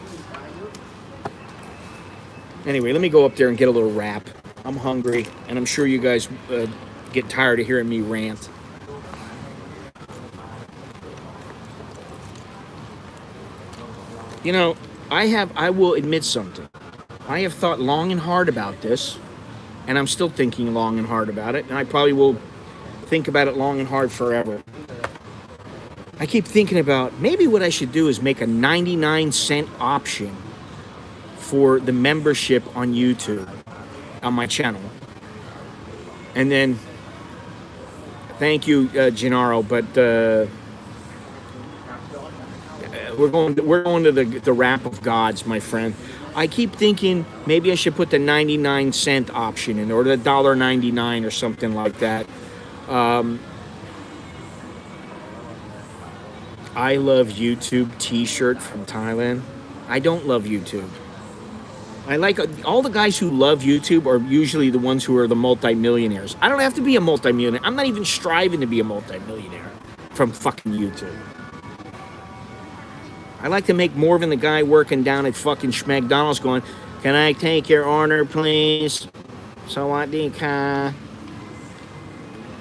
A: Anyway, let me go up there and get a little wrap. I'm hungry, and I'm sure you guys get tired of hearing me rant. You know, I will admit something. I have thought long and hard about this, and I'm still thinking long and hard about it, and I probably will think about it long and hard forever. I keep thinking about maybe what I should do is make a 99-cent option for the membership on YouTube, on my channel. And then, thank you, Gennaro, but we're going to the rap of gods, my friend. I keep thinking maybe I should put the 99-cent option in, or the $1.99 or something like that. I love YouTube t-shirt from Thailand. I don't love YouTube. I like all the guys who love YouTube are usually the ones who are the multimillionaires. I don't have to be a multimillionaire. I'm not even striving to be a multimillionaire from fucking YouTube. I like to make more than the guy working down at fucking McDonald's going, "Can I take your order, please? Sawadee-ka.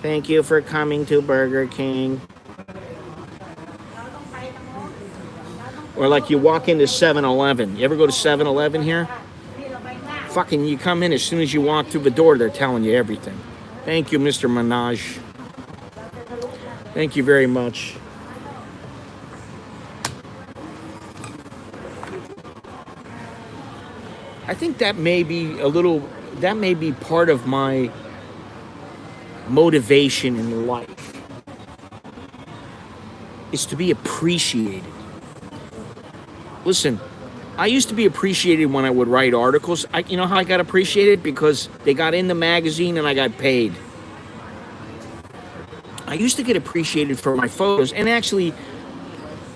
A: Thank you for coming to Burger King." Or like you walk into 7-Eleven. You ever go to 7-Eleven here? Fucking you come in, as soon as you walk through the door, they're telling you everything. Thank you, Mr. Minaj. Thank you very much. I think that may be part of my motivation in life, is to be appreciated. Listen, I used to be appreciated when I would write articles. You know how I got appreciated? Because they got in the magazine and I got paid. I used to get appreciated for my photos, and actually,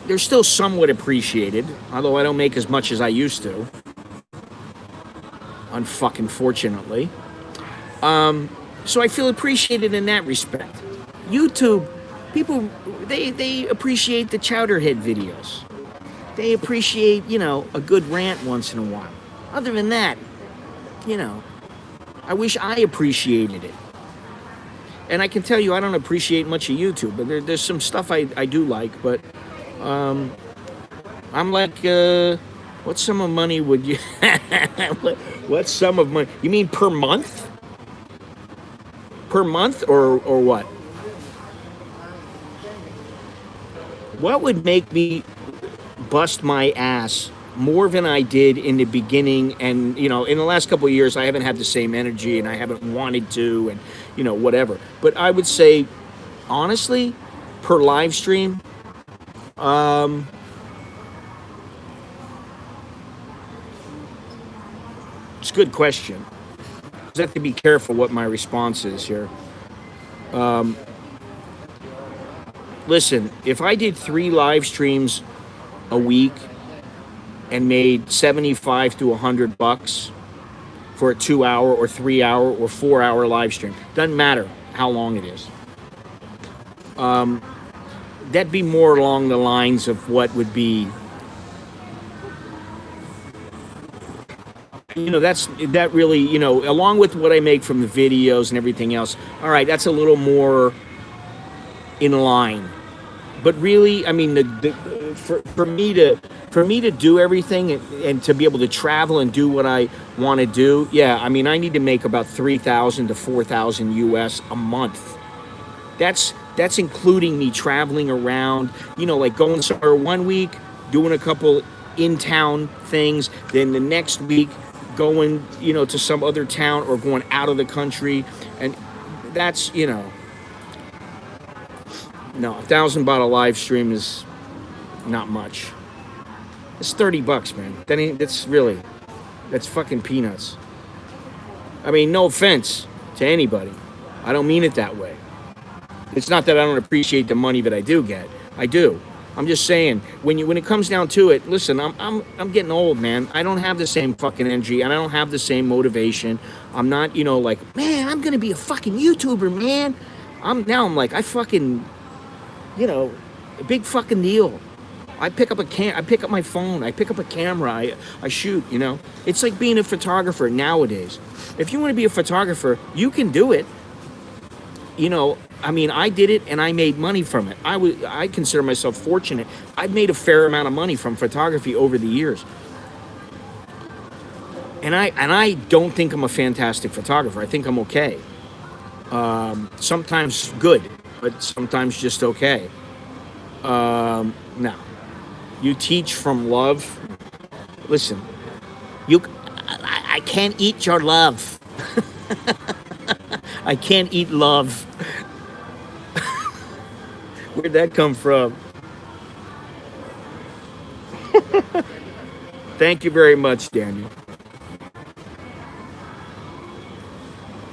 A: they're still somewhat appreciated, although I don't make as much as I used to. Unfucking fortunately. So I feel appreciated in that respect. YouTube, people, they appreciate the Chowderhead videos. They appreciate, a good rant once in a while. Other than that, I wish I appreciated it. And I can tell you, I don't appreciate much of YouTube, but there's some stuff I do like. But I'm like, what sum of money would you... what sum of money? You mean per month? Per month or what? What would make me bust my ass more than I did in the beginning? And, in the last couple of years, I haven't had the same energy and I haven't wanted to and, whatever. But I would say, honestly, per live stream, it's a good question. I have to be careful what my response is here. Listen, if I did 3 live streams a week and made $75 to $100 for a 2-hour or 3-hour or 4-hour live stream, doesn't matter how long it is. That'd be more along the lines of what would be, that really, along with what I make from the videos and everything else. All right, that's a little more in line. But really, I mean, for me to do everything and to be able to travel and do what I want to do, yeah, I mean, I need to make about $3,000 to $4,000 US a month. That's including me traveling around, like going somewhere one week, doing a couple in-town things, then the next week going, to some other town or going out of the country. And that's, no, $1,000 baht a live stream is not much. It's $30, man. That's fucking peanuts. I mean, no offense to anybody. I don't mean it that way. It's not that I don't appreciate the money that I do get. I do. I'm just saying, when it comes down to it, listen, I'm getting old, man. I don't have the same fucking energy, and I don't have the same motivation. I'm not, like, man, I'm gonna be a fucking YouTuber, man. I'm like, I fucking, a big fucking deal. I pick up my phone, I pick up a camera, I shoot, It's like being a photographer nowadays. If you want to be a photographer, you can do it. I mean, I did it and I made money from it. I consider myself fortunate. I've made a fair amount of money from photography over the years. And I don't think I'm a fantastic photographer. I think I'm okay. Sometimes good, but sometimes just okay. No. You teach from love. Listen, I can't eat your love. I can't eat love. Where'd that come from? Thank you very much, Daniel.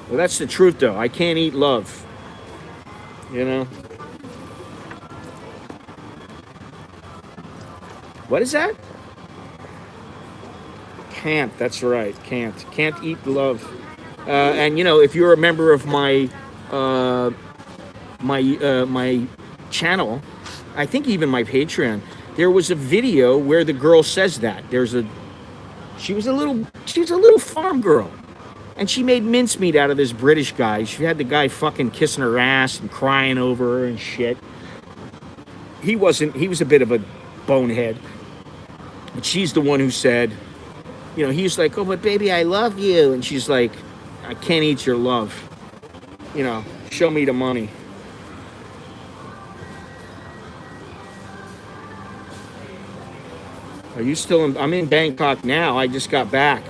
A: Well, that's the truth, though. I can't eat love. What is that? Can't. That's right. Can't eat love. And you know, if you're a member of uh, my channel, I think even my Patreon, there was a video where the girl says that. She was a little farm girl, and she made mincemeat out of this British guy. She had the guy fucking kissing her ass and crying over her and shit. He was a bit of a bonehead. And she's the one who said, you know, he's like, oh, but baby, I love you. And she's like, I can't eat your love. You know, show me the money. Are you still in? I'm in Bangkok now. I just got back,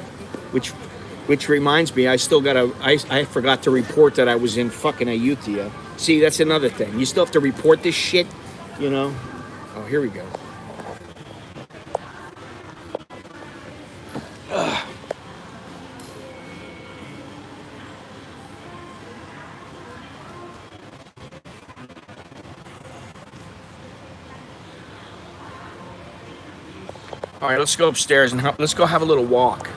A: which reminds me, I forgot to report that I was in fucking Ayutthaya. See, that's another thing. You still have to report this shit, you know? Oh, here we go. Ugh. All right, let's go upstairs and let's go have a little walk.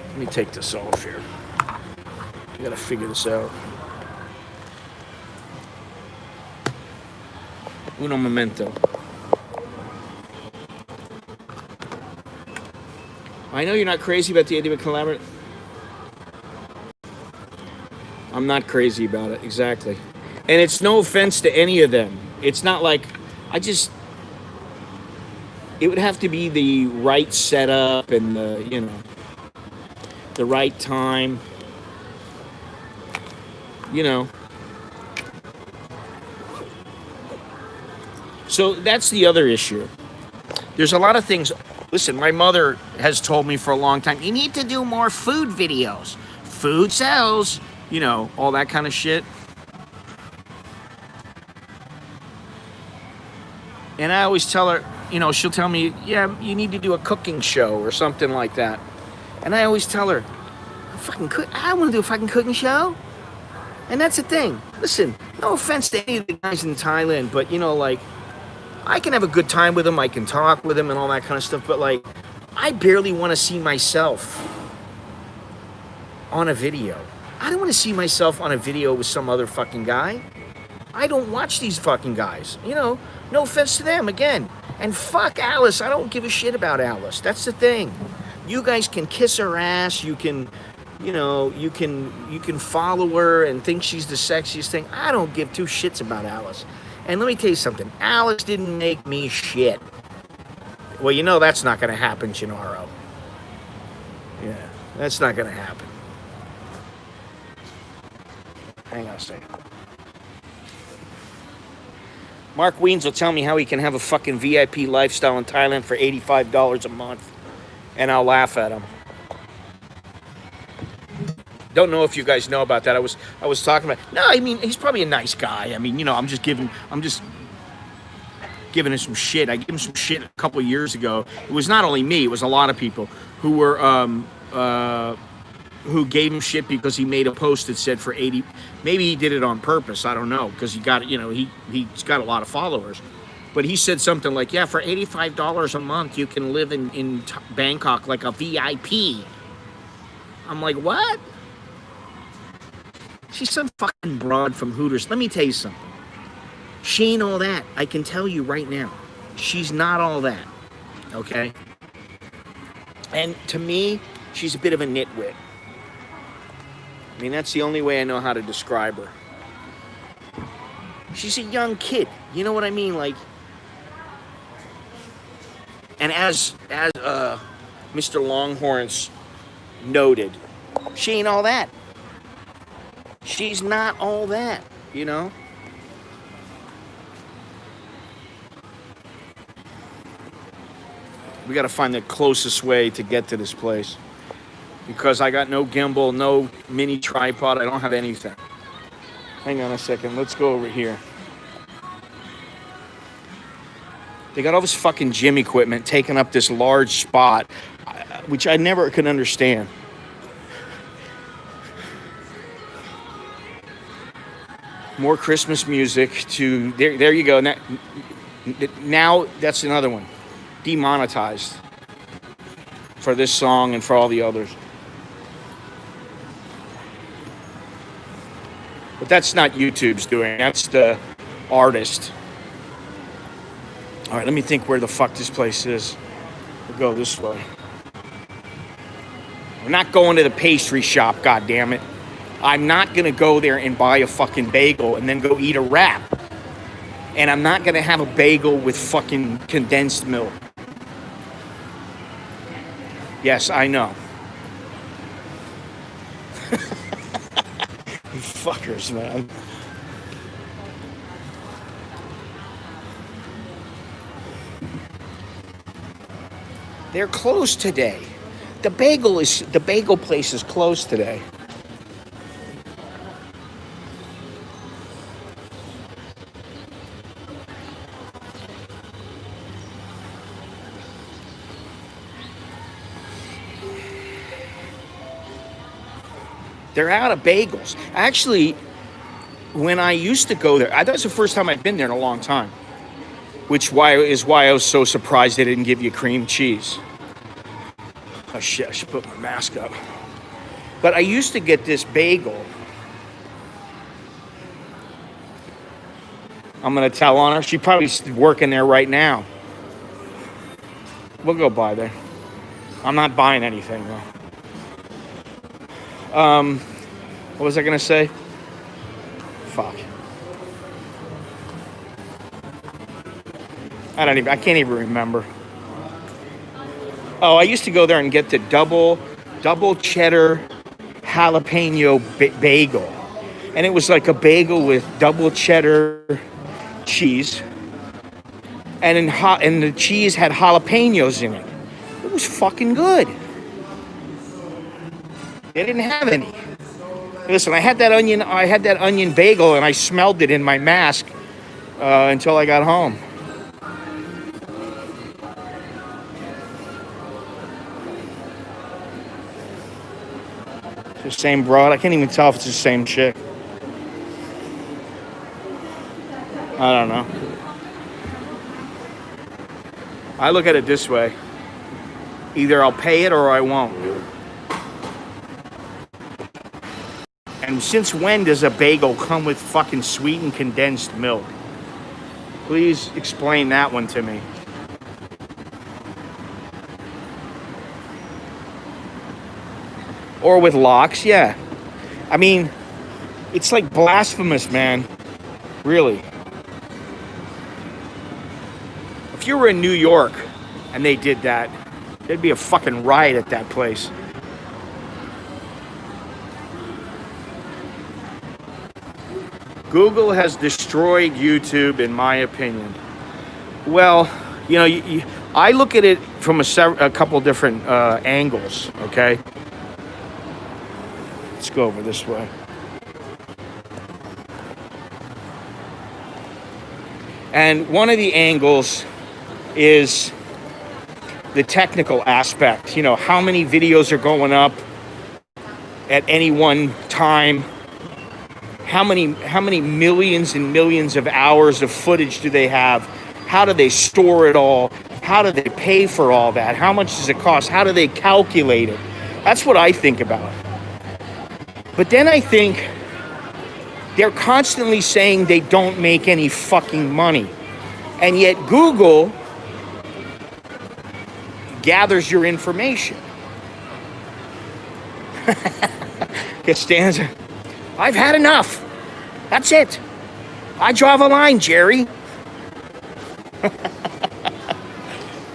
A: Let me take this off here. I gotta figure this out. Uno momento. I know you're not crazy about the idea of collaborating. I'm not crazy about it, exactly. And it's no offense to any of them. It's not like, it would have to be the right setup and the right time, you know. So that's the other issue. There's a lot of things. Listen, my mother has told me for a long time, you need to do more food videos. Food sells, you know, all that kind of shit. And I always tell her, you know, she'll tell me, yeah, you need to do a cooking show or something like that. And I always tell her, I want to do a fucking cooking show. And that's the thing. Listen, no offense to any of the guys in Thailand, but, you know, like, I can have a good time with them. I can talk with them and all that kind of stuff. But, like, I barely want to see myself on a video. I don't want to see myself on a video with some other fucking guy. I don't watch these fucking guys. You know, no offense to them, again. And fuck Alice. I don't give a shit about Alice. That's the thing. You guys can kiss her ass. You can, you know, you can follow her and think she's the sexiest thing. I don't give two shits about Alice. And let me tell you something. Alice didn't make me shit. Well, you know that's not going to happen, Gennaro. Yeah, that's not going to happen. Hang on a second. Mark Weens will tell me how he can have a fucking VIP lifestyle in Thailand for $85 a month. And I'll laugh at him. Don't know if you guys know about that. I was talking about. No, I mean, he's probably a nice guy. I mean, you know, I'm just giving him some shit. I gave him some shit a couple of years ago. It was not only me, it was a lot of people who were who gave him shit because he made a post that said for 80, maybe he did it on purpose, I don't know, because he got, you know, he's got a lot of followers. But he said something like, yeah, for $85 a month, you can live in Bangkok like a VIP. I'm like, what? She's some fucking broad from Hooters. Let me tell you something. She ain't all that. I can tell you right now. She's not all that. Okay? And to me, she's a bit of a nitwit. I mean, that's the only way I know how to describe her. She's a young kid. You know what I mean? Like, and as Mr. Longhorns noted, she ain't all that. She's not all that, you know? We got to find the closest way to get to this place. Because I got no gimbal, no mini tripod. I don't have anything. Hang on a second. Let's go over here. They got all this fucking gym equipment taking up this large spot, which I never could understand. More Christmas music to... There you go. Now that's another one. Demonetized. for this song and for all the others. But that's not YouTube's doing. That's the artist. All right, let me think where the fuck this place is. We'll go this way. We're not going to the pastry shop, goddammit. I'm not going to go there and buy a fucking bagel and then go eat a wrap. And I'm not going to have a bagel with fucking condensed milk. Yes, I know. You fuckers, man. They're closed today. The bagel place is closed today. They're out of bagels. Actually, when I used to go there, I thought it was the first time I'd been there in a long time. Which is why I was so surprised they didn't give you cream cheese. Oh shit, I should put my mask up. But I used to get this bagel. I'm gonna tell on her. She's probably working there right now. We'll go by there. I'm not buying anything though. What was I gonna say? Fuck. I can't even remember. Oh, I used to go there and get the double cheddar jalapeno bagel. And it was like a bagel with double cheddar cheese. And the cheese had jalapenos in it. It was fucking good. They didn't have any. Listen, I had that onion bagel and I smelled it in my mask until I got home. It's the same broad. I can't even tell if it's the same chick. I don't know. I look at it this way. Either I'll pay it or I won't. And since when does a bagel come with fucking sweetened condensed milk? Please explain that one to me. Or with lox, yeah. I mean, it's like blasphemous, man. Really. If you were in New York and they did that, there'd be a fucking riot at that place. Google has destroyed YouTube, in my opinion. Well, you know, I look at it from a couple different angles, okay? Let's go over this way. And one of the angles is the technical aspect. You know, how many videos are going up at any one time? How many millions and millions of hours of footage do they have? How do they store it all? How do they pay for all that? How much does it cost? How do they calculate it? That's what I think about. But then I think they're constantly saying they don't make any fucking money. And yet Google gathers your information. Costanza, I've had enough. That's it. I draw the line, Jerry.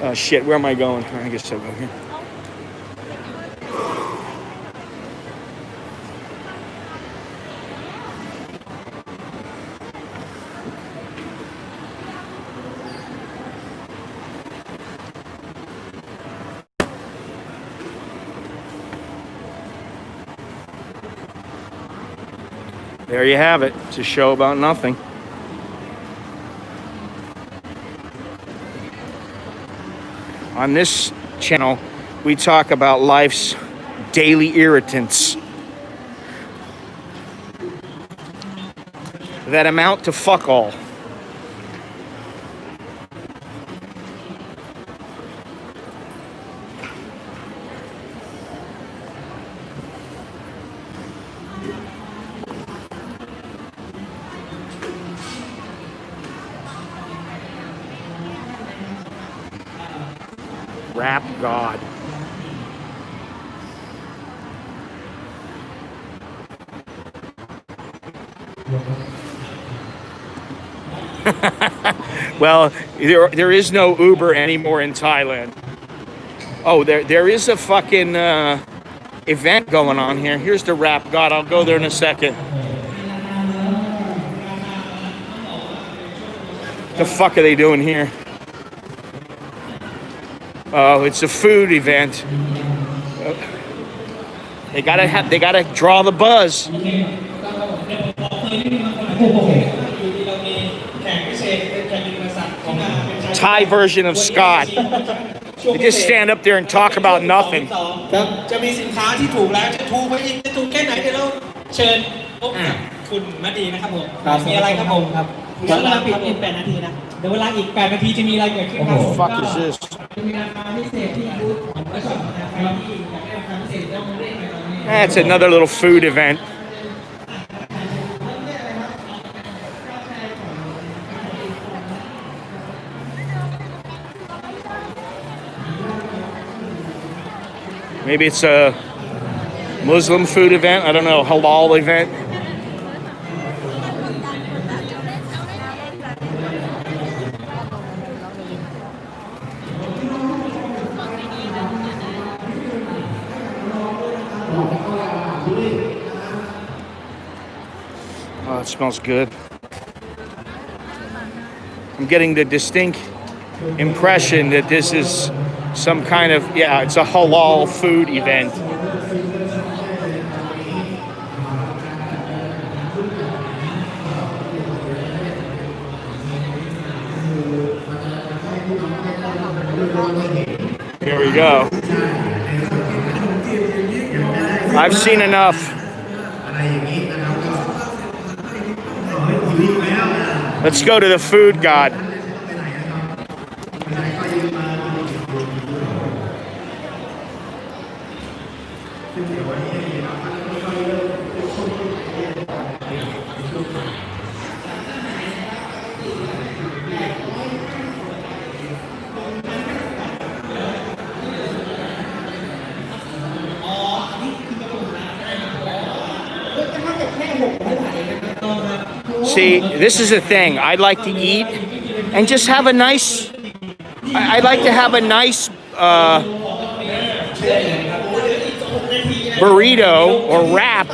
A: Oh shit, where am I going? I guess I'll go here. There you have it. It's a show about nothing. On this channel, we talk about life's daily irritants that amount to fuck all. Rap God. Well, there is no Uber anymore in Thailand. Oh, there is a fucking event going on here. Here's the Rap God. I'll go there in a second. The fuck are they doing here? Oh, it's a food event. They gotta draw the buzz. Thai version of Scott. They just stand up there and talk about nothing.
B: จะมีสินค้าที่ถูกแล้วจะถูกไปอีกจะถูกแค่ไหนเดี๋ยวเราเชิญพบกับคุณมดีนะครับผมมีอะไรครับผมครับเดี๋ยวเวลาปิด8 นาทีนะเดี๋ยวเวลาอีก8 นาทีจะมีอะไรเกิดขึ้นครับ
A: Fuck is this?
B: จะมีราคาพิเศษที่บูธของบริษัทใครที่อยากได้ราคาพิเศษต้องมาเล่นในตอนนี้
A: That's another little food event. Maybe it's a Muslim food event. I don't know, halal event. Oh, it smells good. I'm getting the distinct impression that this is some kind of, yeah, it's a halal food event. Here we go. I've seen enough. Let's go to the food god. See, this is the thing. I'd like to eat and just have a nice, I'd like to have a nice burrito or wrap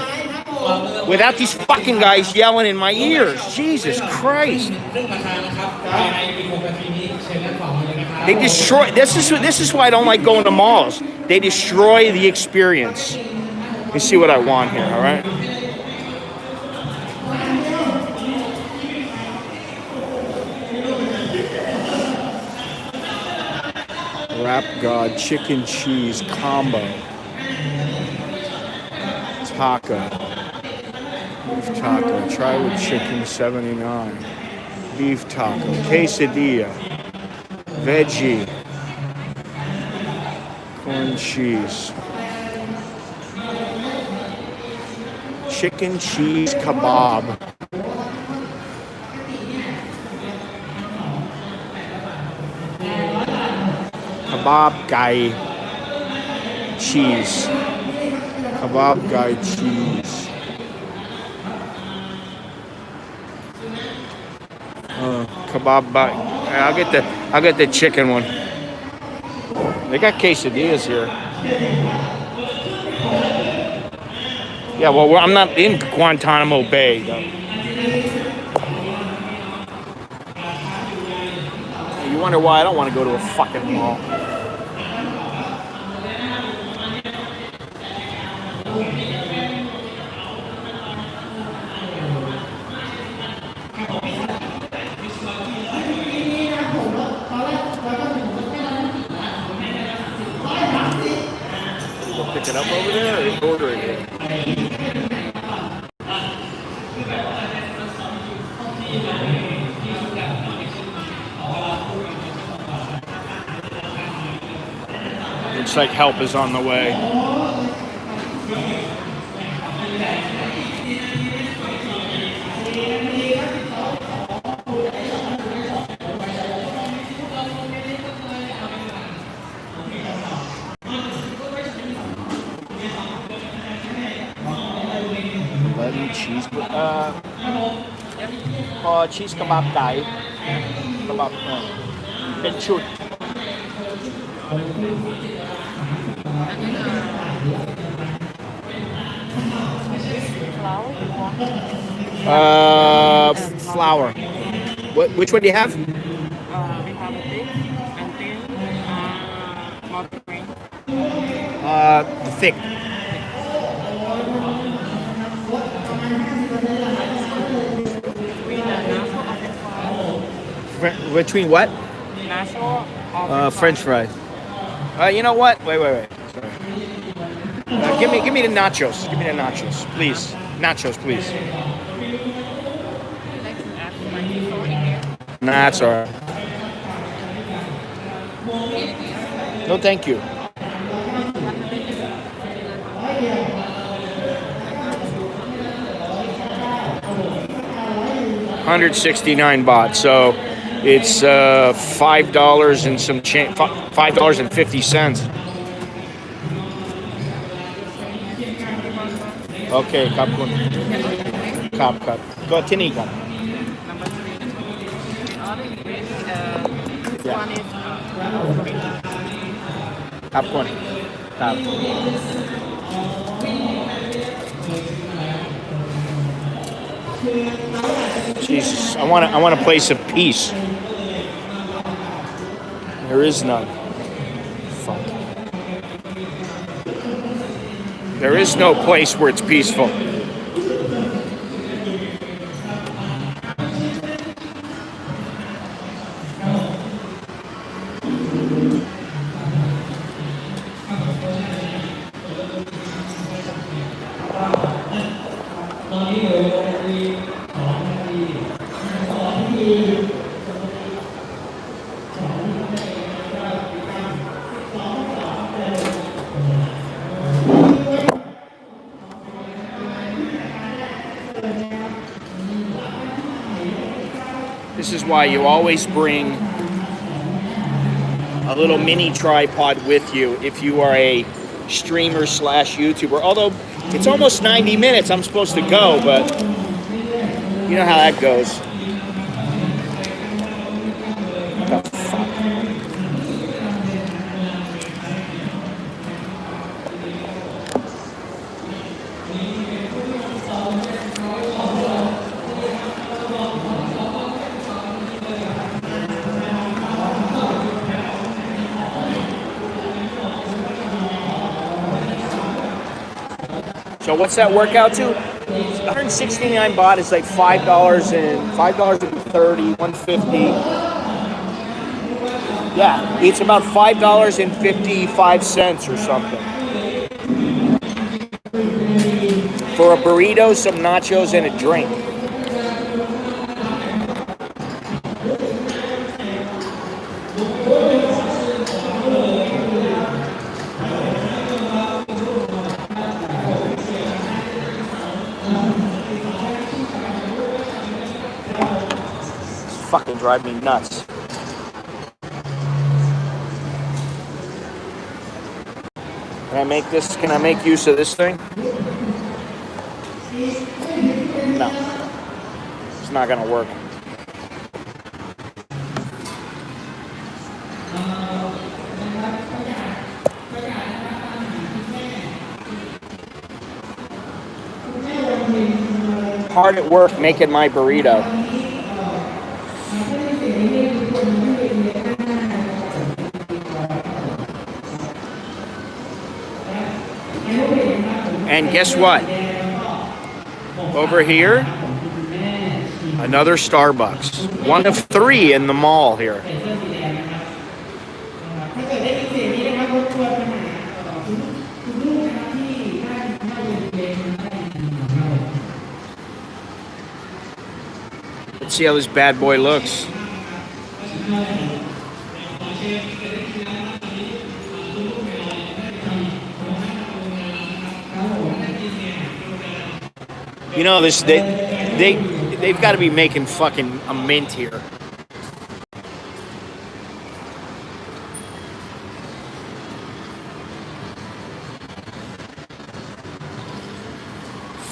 A: without these fucking guys yelling in my ears. Jesus Christ. They destroy, this is why I don't like going to malls. They destroy the experience. Let me see what I want here, all right? Rap God chicken cheese combo. Taco. Beef taco. Try with chicken 79. Beef taco. Quesadilla. Veggie. Corn cheese. Chicken cheese kebab. Kebab guy cheese. Kebab guy cheese. Kebab guy. I'll get the chicken one. They got quesadillas here. Yeah, well, I'm not in Guantanamo Bay though. You wonder why I don't want to go to a fucking mall. Go pick it up over there or order it. Looks like help is on the way. Button cheese. Cheese kebab ไก่ kebab เป็นชุด Flour. Which one do you have?
C: We have a thick and thin, moderate.
A: Thick. Between what?
C: Nacho or
A: French fries. You know what? Wait. Sorry. Give me the nachos. Give me the nachos, please. Nachos, please. Nah, that's all right. No, thank you. $169, so it's $5 and some change. $5.50. Okay, ขอบคุณ ครับก็ที่นี่ครับ
C: number 3. Order in red. This
A: Yeah.
C: one is
A: ครับคุณครับ Jesus, I want a place of peace. There is none. Fuck. There is no place where it's peaceful. This is why you always bring a little mini tripod with you if you are a streamer / YouTuber. Although it's almost 90 minutes, I'm supposed to go, but you know how that goes. What the fuck? So what's that work out to? 169 baht is like $5 and $5.30, 150. Yeah, it's about $5.55 or something. For a burrito, some nachos, and a drink. Fucking drive me nuts. Can I make use of this thing? No. It's not gonna work. Hard at work making my burrito. And guess what? Over here, another Starbucks. One of 3 in the mall here. Let's see how this bad boy looks. You know this. They've got to be making fucking a mint here.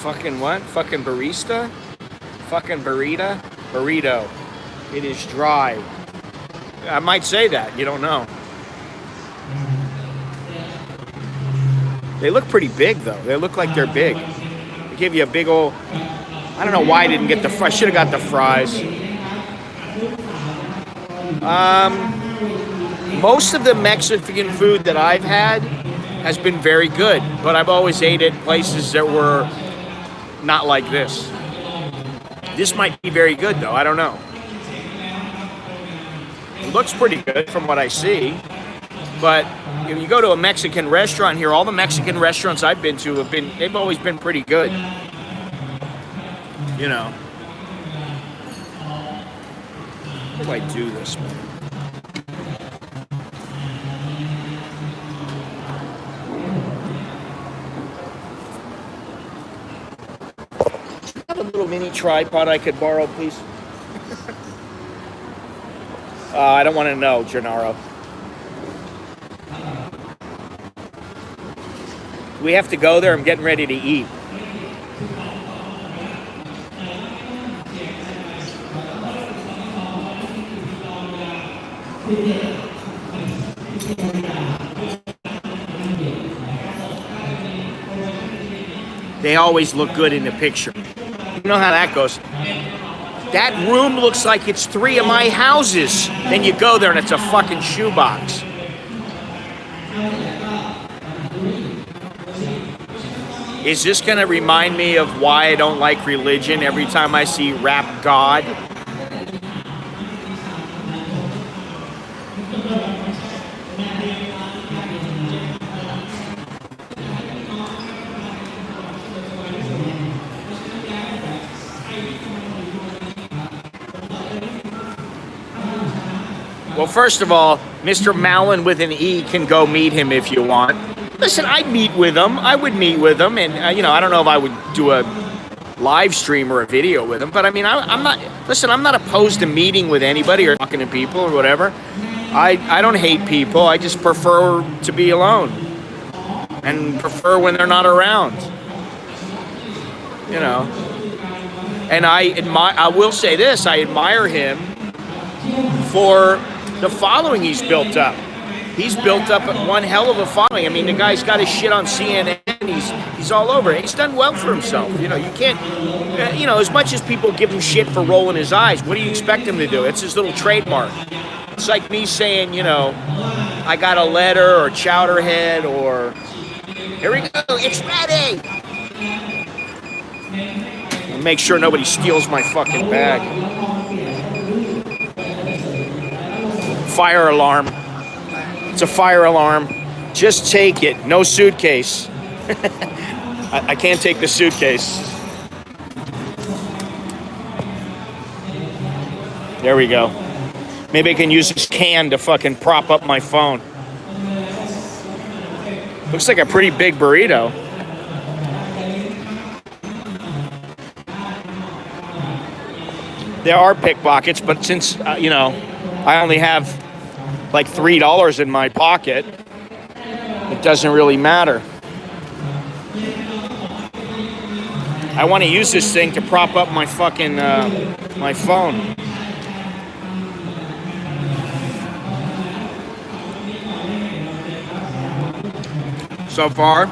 A: Fucking what? Fucking barista? Fucking burrito? Burrito. It is dry. I might say that. You don't know. They look pretty big, though. They look like they're big. They give you a big old... I don't know why I didn't get the fries. I should have got the fries. Most of the Mexican food that I've had has been very good, but I've always ate at places that were not like this. This might be very good, though. I don't know. It looks pretty good from what I see, but if you go to a Mexican restaurant here, all the Mexican restaurants I've been to they've always been pretty good. You know. How do I do this, man? Have a little mini tripod I could borrow, please? I don't want to know, Gennaro. We have to go there. I'm getting ready to eat. They always look good in the picture. You know how that goes. That room looks like it's 3 of my houses. Then you go there and it's a fucking shoebox. Is this going to remind me of why I don't like religion every time I see rap God? Well, first of all, Mr. Mallon with an E can go meet him if you want. Listen, I'd meet with him. I would meet with him. And, I don't know if I would do a live stream or a video with him. But, I'm not opposed to meeting with anybody or talking to people or whatever. I don't hate people. I just prefer to be alone. And prefer when they're not around. And I will say this. I admire him for the following he's built up. He's built up one hell of a following. The guy's got his shit on CNN. He's all over. He's done well for himself. You can't, as much as people give him shit for rolling his eyes, what do you expect him to do? It's his little trademark. It's like me saying, I got a letter or chowderhead or, here we go, it's ready. I'll make sure nobody steals my fucking bag. Fire alarm. It's a fire alarm. Just take it. No suitcase. I can't take the suitcase. There we go. Maybe I can use this can to fucking prop up my phone. Looks like a pretty big burrito. There are pickpockets, but since, I only have like $3 in my pocket, it doesn't really matter. I want to use this thing to prop up my fucking, my phone. So far,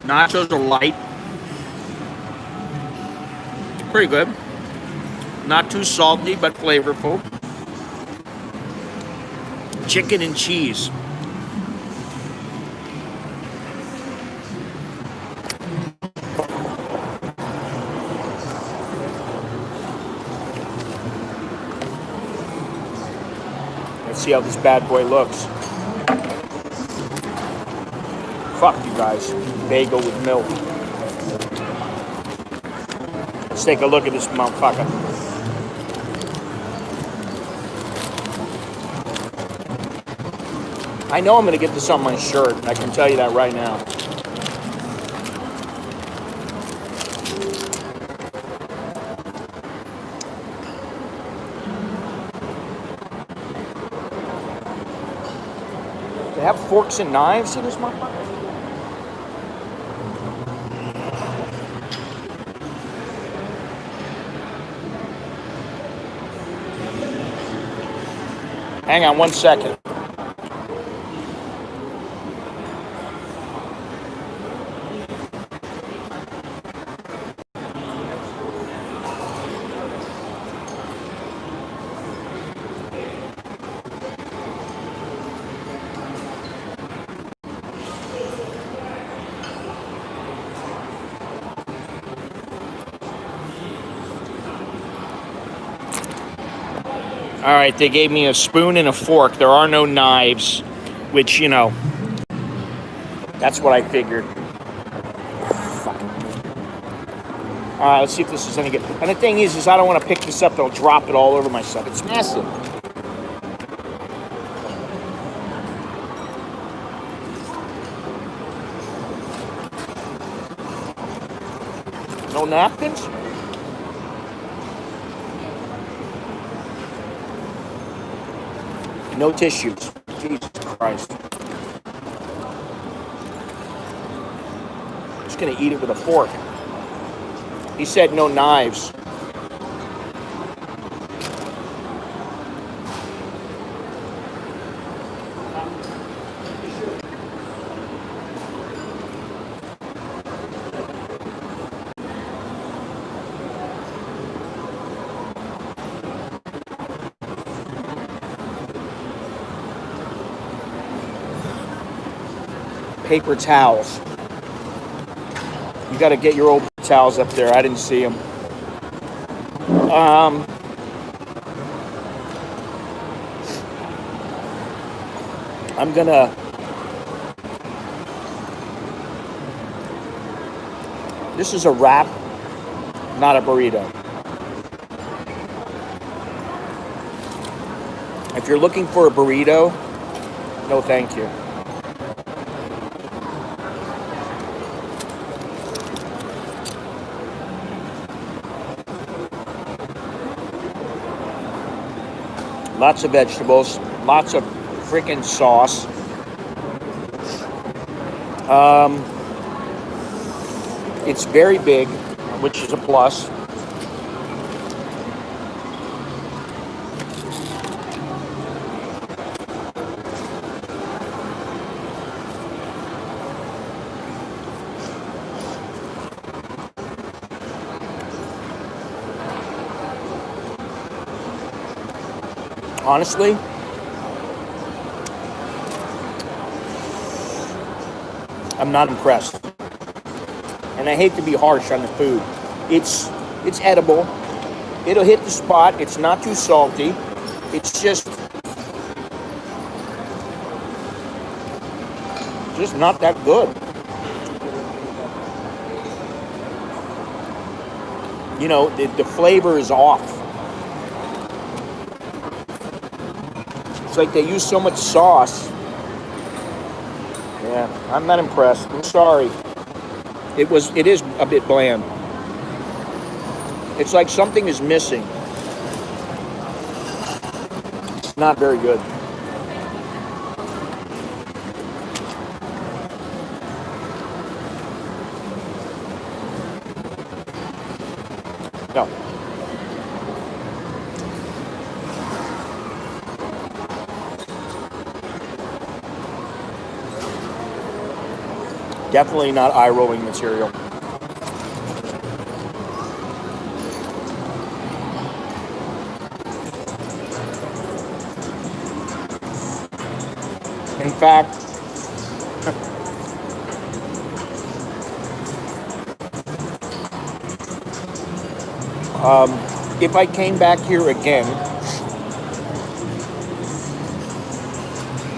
A: nachos are light. Pretty good. Not too salty, but flavorful. Chicken and cheese. Let's see how this bad boy looks. Fuck you guys. Bagel with milk. Let's take a look at this motherfucker. I know I'm going to get this on my shirt. I can tell you that right now. have forks and knives in this motherfucker? Hang on 1 second. All right, they gave me a spoon and a fork. There are no knives, which, you know, that's what I figured. Fucking. All right, let's see if this is any good. And the thing is I don't want to pick this up. I'll drop it all over myself. It's massive. No napkins? No tissues. Jesus Christ. I'm just gonna eat it with a fork. He said no knives. Paper towels. You got to get your old towels up there. I didn't see them. I'm gonna. This is a wrap, not a burrito. If you're looking for a burrito, no thank you. Lots of vegetables, lots of freaking sauce. It's very big, which is a plus. Honestly, I'm not impressed. And I hate to be harsh on the food. It's edible. It'll hit the spot. It's not too salty. It's just not that good. You know, the flavor is off. It's like they use so much sauce. Yeah, I'm not impressed. I'm sorry. It is a bit bland. It's like something is missing. It's not very good. No. Definitely not eye-rolling material. In fact, if I came back here again,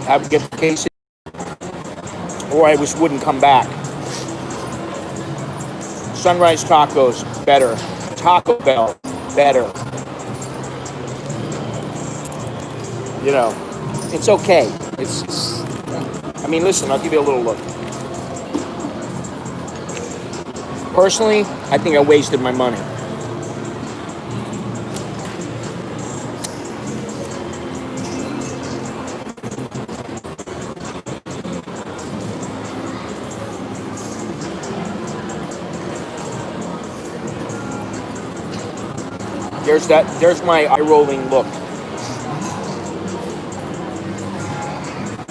A: I would get the case, or I just wouldn't come back. Sunrise Tacos, better. Taco Bell, better. You know, it's okay. I mean, listen, I'll give you a little look. Personally, I think I wasted my money. There's my eye-rolling look.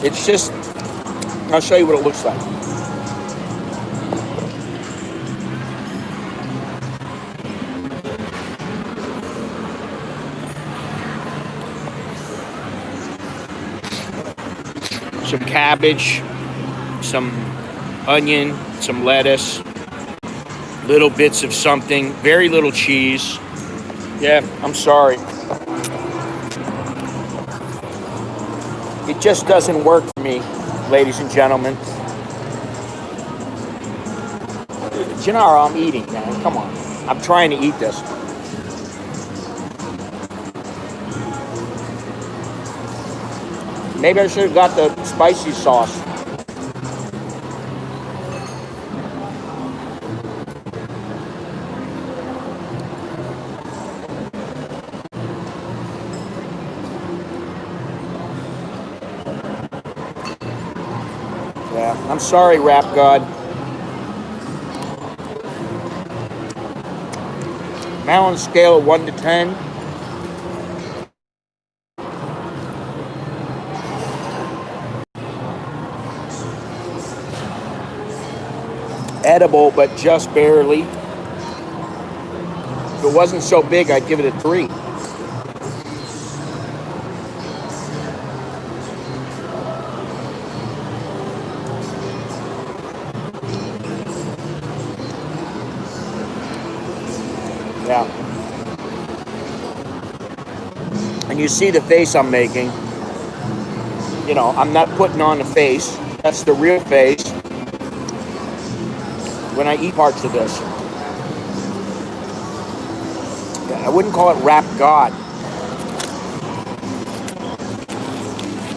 A: It's just, I'll show you what it looks like. Some cabbage, some onion, some lettuce, little bits of something, very little cheese. Yeah, I'm sorry. It just doesn't work for me, ladies and gentlemen. Gennaro, I'm eating, man. Come on. I'm trying to eat this. Maybe I should have got the spicy sauce. Yeah, I'm sorry, Rap God. Now on a scale of 1 to 10. Edible, but just barely. If it wasn't so big, I'd give it a 3. Yeah. And you see the face I'm making. You know, I'm not putting on a face. That's the real face when I eat parts of this. I wouldn't call it Rap God.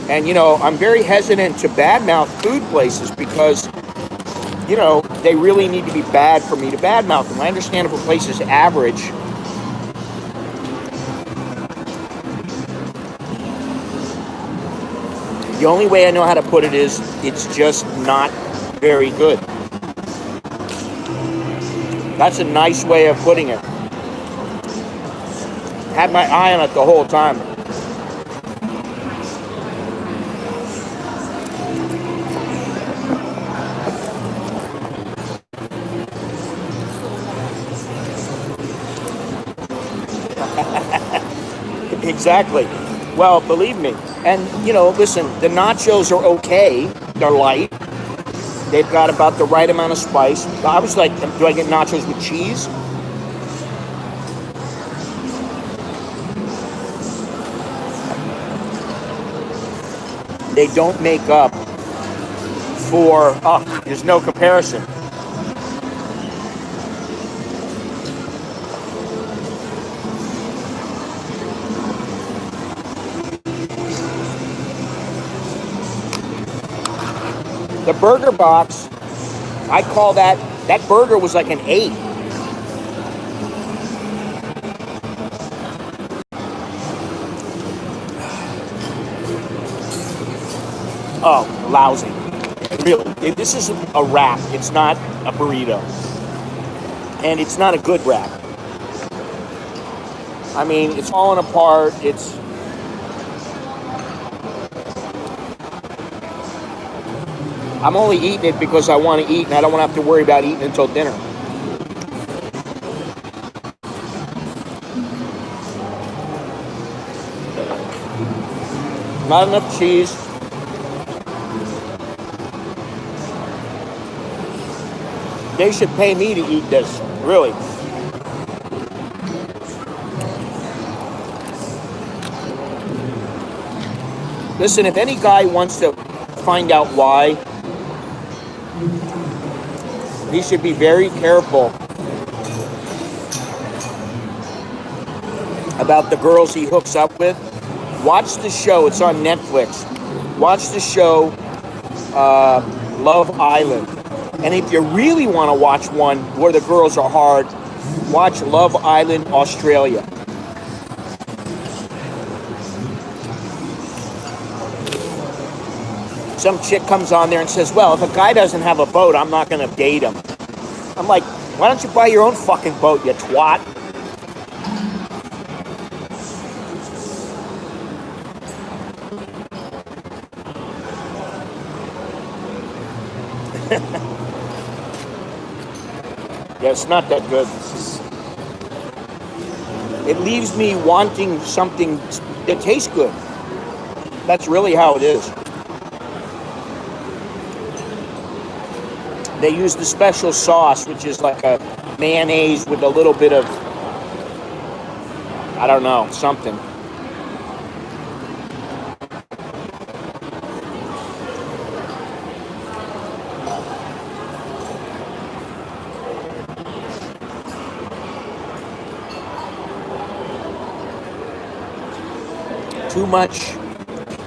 A: And, you know, I'm very hesitant to badmouth food places because, you know, they really need to be bad for me to badmouth them. I understand if a place is average. The only way I know how to put it is it's just not very good. That's a nice way of putting it. Had my eye on it the whole time. Exactly. Well, believe me. And, you know, listen, the nachos are okay. They're light. They've got about the right amount of spice. I was like, do I get nachos with cheese? They don't make up for, there's no comparison. The burger box, I call that burger was like an 8. Oh, lousy. Really, this is a wrap. It's not a burrito. And it's not a good wrap. I mean, it's falling apart. I'm only eating it because I want to eat, and I don't want to have to worry about eating until dinner. Not enough cheese. They should pay me to eat this, really. Listen, if any guy wants to find out why, he should be very careful about the girls he hooks up with. Watch the show. It's on Netflix. Watch the show Love Island. And if you really want to watch one where the girls are hard, watch Love Island Australia. Some chick comes on there and says, well, if a guy doesn't have a boat, I'm not going to date him. I'm like, why don't you buy your own fucking boat, you twat? it's not that good. It leaves me wanting something that tastes good. That's really how it is. They use the special sauce, which is like a mayonnaise with a little bit of, I don't know, something.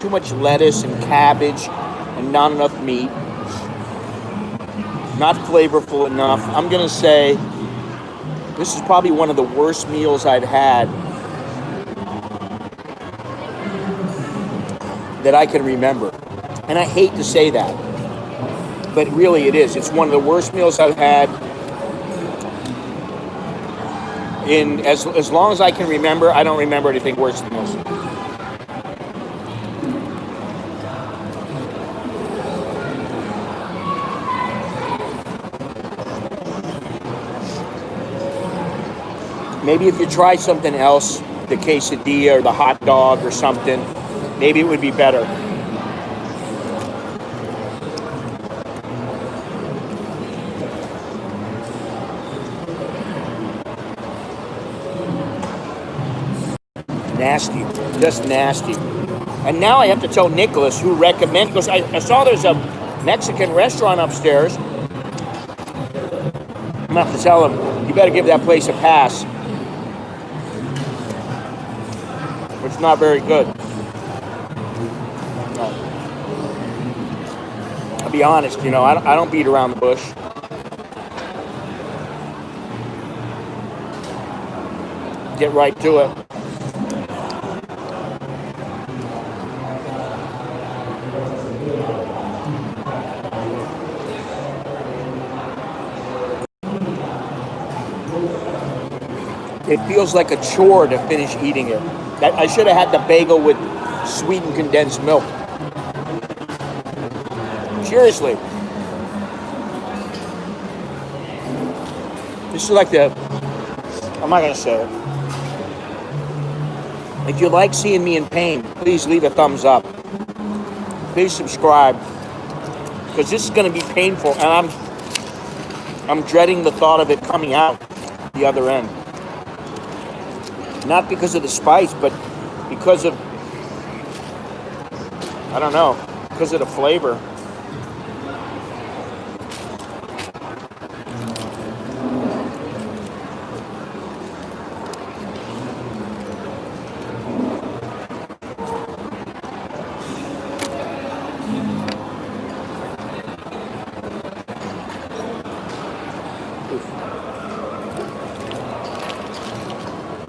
A: Too much lettuce and cabbage and not enough meat. Not flavorful enough. I'm gonna say this is probably one of the worst meals I've had that I can remember. And I hate to say that, but really it is. It's one of the worst meals I've had in as long as I can remember. I don't remember anything worse than this. Maybe if you try something else, the quesadilla or the hot dog or something, maybe it would be better. Nasty, just nasty. And now I have to tell Nicholas, who recommended, because I saw there's a Mexican restaurant upstairs. I'm gonna have to tell him, you better give that place a pass. It's not very good. No. I'll be honest, I don't beat around the bush. Get right to it. It feels like a chore to finish eating it. I should have had the bagel with sweetened condensed milk. Seriously. This is like I'm not going to say it. If you like seeing me in pain, please leave a thumbs up. Please subscribe. Because this is going to be painful, and I'm dreading the thought of it coming out the other end. Not because of the spice, but because of, I don't know, because of the flavor.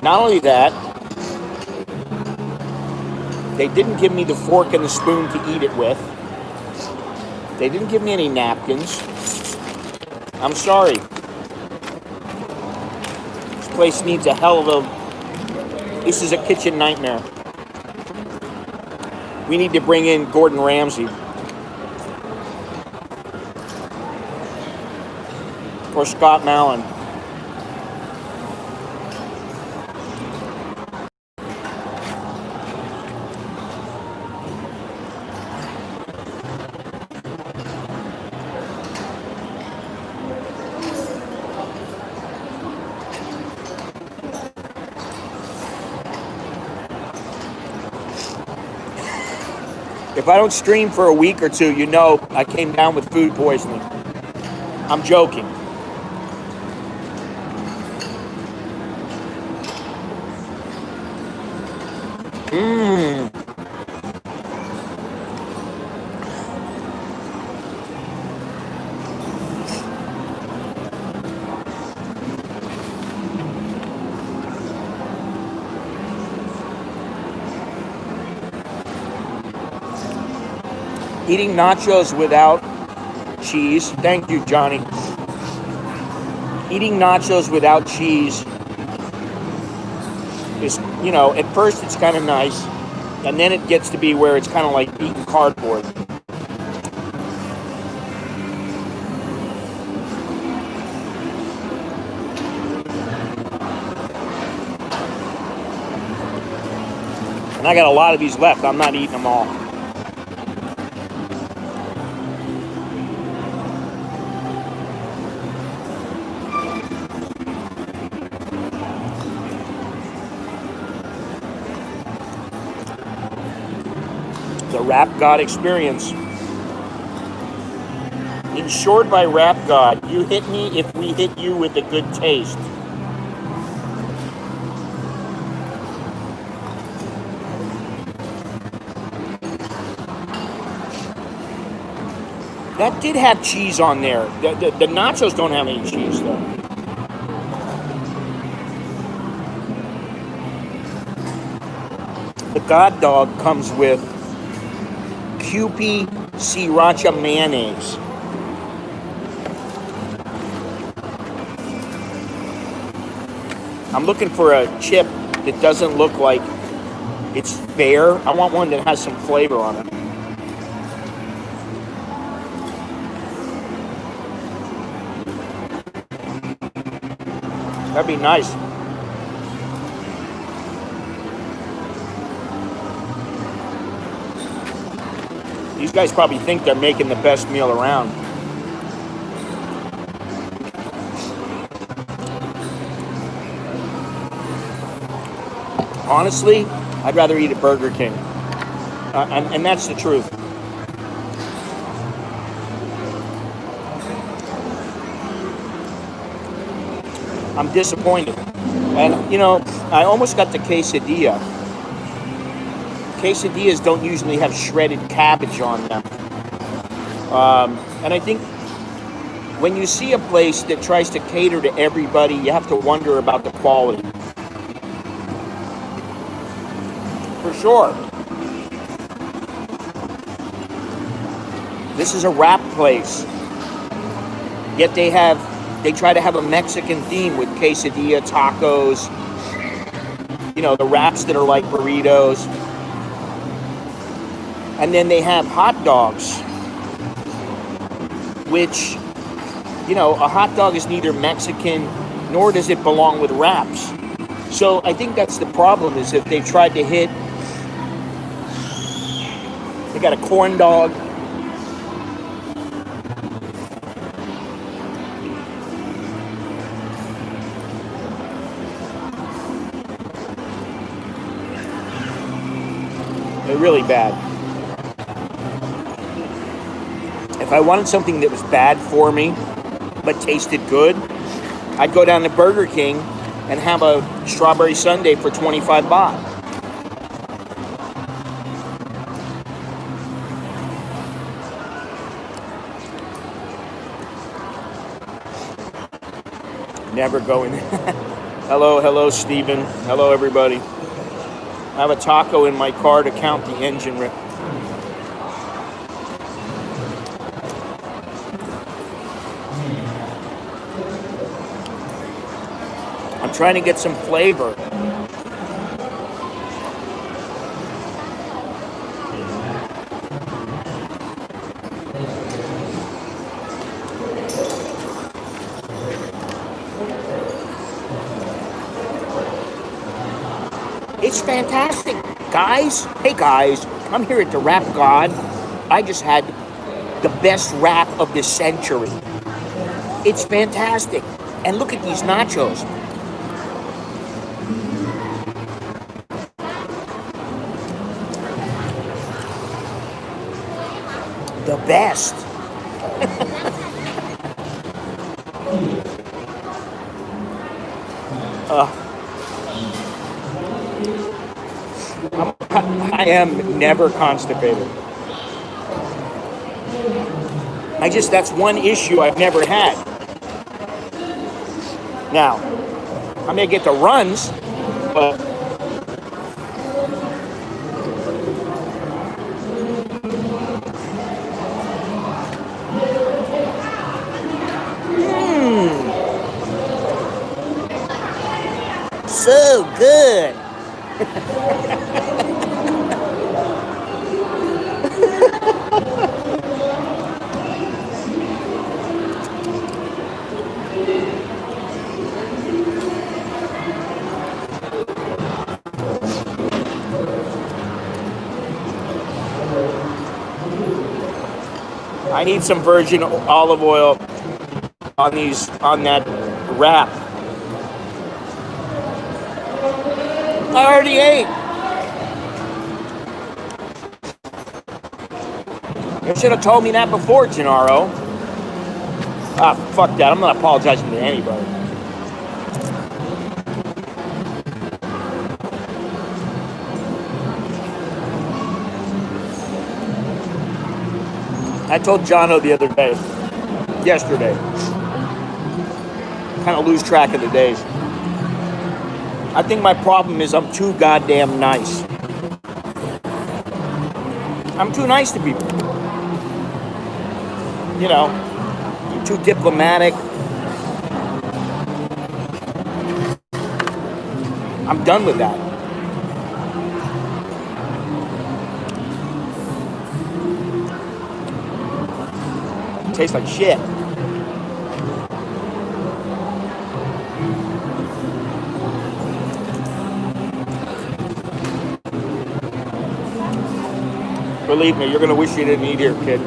A: Not only that, they didn't give me the fork and the spoon to eat it with. They didn't give me any napkins. I'm sorry. This place needs a hell of a... This is a kitchen nightmare. We need to bring in Gordon Ramsay. Or Scott Mallon. If I don't stream for a week or two, I came down with food poisoning. I'm joking. Eating nachos without cheese. Thank you, Johnny. Eating nachos without cheese is, at first it's kind of nice, and then it gets to be where it's kind of like eating cardboard. And I got a lot of these left. I'm not eating them all. The Rap God experience. Insured by Rap God, you hit me if we hit you with a good taste. That did have cheese on there. The nachos don't have any cheese though. The God Dog comes with Kewpie Sriracha mayonnaise. I'm looking for a chip that doesn't look like it's bare. I want one that has some flavor on it. That'd be nice. These guys probably think they're making the best meal around. Honestly, I'd rather eat at Burger King. And that's the truth. I'm disappointed. And, you know, I almost got the quesadilla. Quesadillas don't usually have shredded cabbage on them. And I think when you see a place that tries to cater to everybody, you have to wonder about the quality. For sure. This is a wrap place. Yet they try to have a Mexican theme with quesadilla, tacos, you know, the wraps that are like burritos. And then they have hot dogs, which, you know, a hot dog is neither Mexican nor does it belong with wraps. So I think that's the problem, is if they tried to hit, they got a corn dog. They're really bad. If I wanted something that was bad for me, but tasted good, I'd go down to Burger King and have a strawberry sundae for 25 baht. Never going. Hello, Stephen. Hello, everybody. I have a taco in my car to count the engine. I'm trying to get some flavor. It's fantastic, guys. Hey, guys, I'm here at the Rap God. I just had the best rap of the century. It's fantastic. And look at these nachos. The best. I am never constipated. That's one issue I've never had. Now, I may get the runs, but so good. I need some virgin olive oil on that wrap. I already ate. You should have told me that before, Gennaro. Ah, fuck that. I'm not apologizing to anybody. I told Jono the other day, yesterday, kind of lose track of the days. I think my problem is I'm too goddamn nice. I'm too nice to people. You know, I'm too diplomatic. I'm done with that. It tastes like shit. Believe me, you're gonna wish you didn't eat here, kid.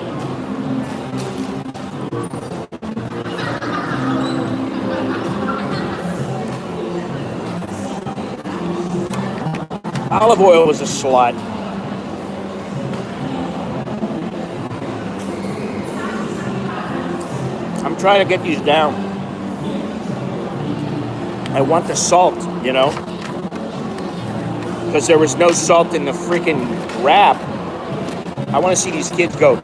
A: Olive oil was a slut. I'm trying to get these down. I want the salt, you know? Because there was no salt in the freaking wrap. I want to see these kids go.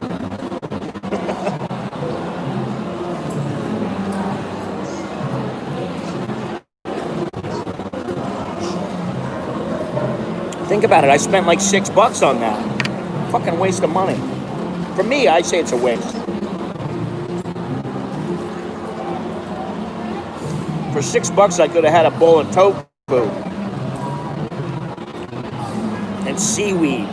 A: Think about it. I spent like $6 on that. Fucking waste of money. For me, I say it's a waste. For $6, I could have had a bowl of tofu and seaweed.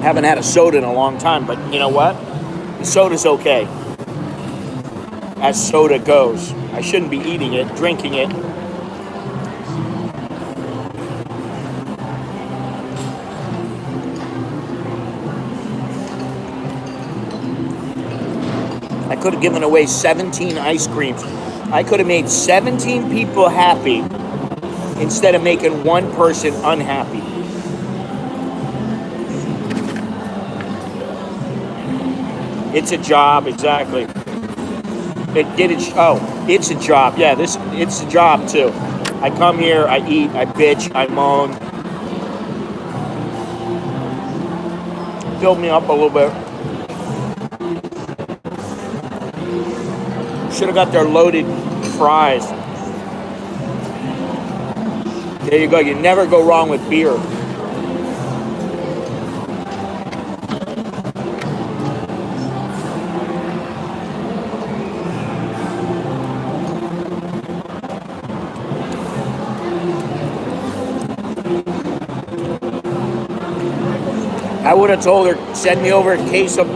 A: Haven't had a soda in a long time, but you know what? The soda's okay. As soda goes. I shouldn't be eating it, drinking it. I could have given away 17 ice creams. I could have made 17 people happy instead of making one person unhappy. It's a job, exactly. It did it. Oh, it's a job. Yeah, it's a job too. I come here, I eat, I bitch, I moan. Filled me up a little bit. Should have got their loaded fries. There you go. You never go wrong with beer. I would have told her, send me over a case of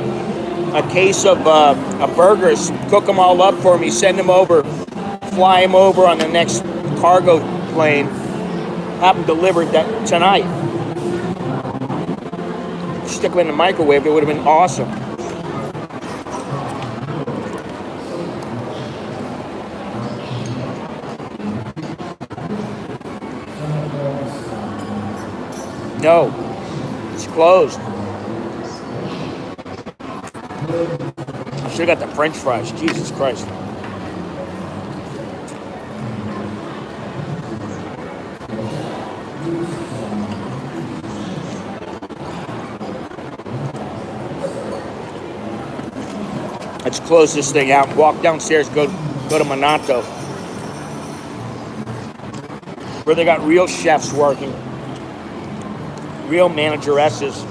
A: burgers, cook them all up for me, send them over, fly them over on the next cargo plane, have them delivered that tonight. Stick them in the microwave, it would have been awesome. No, it's closed. I should have got the French fries. Jesus Christ. Let's close this thing out. Walk downstairs. Go to Minato, where they got real chefs working, real manageresses.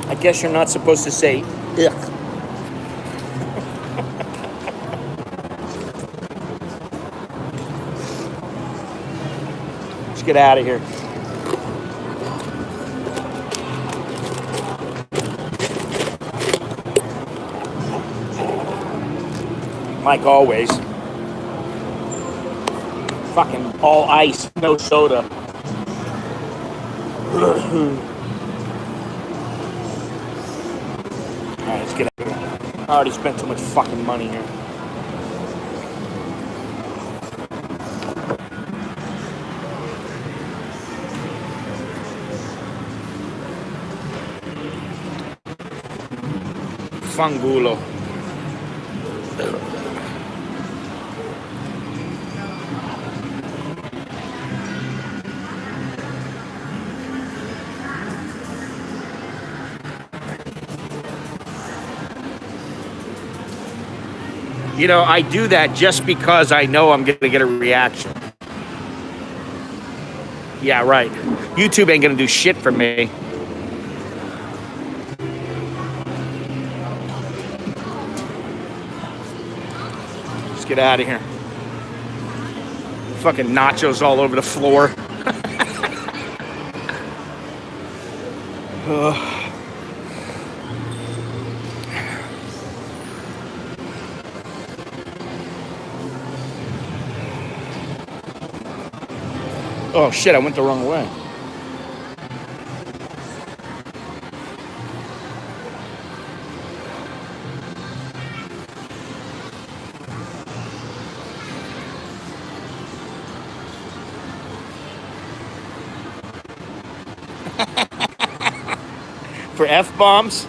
A: I guess you're not supposed to say ugh. Let's get out of here. Like always. Fucking all ice, no soda. Alright, let's get out of here. I already spent too much fucking money here. Fangulo. You know, I do that just because I know I'm going to get a reaction. Yeah, right. YouTube ain't going to do shit for me. Let's get out of here. Fucking nachos all over the floor. Oh shit, I went the wrong way. For F-bombs?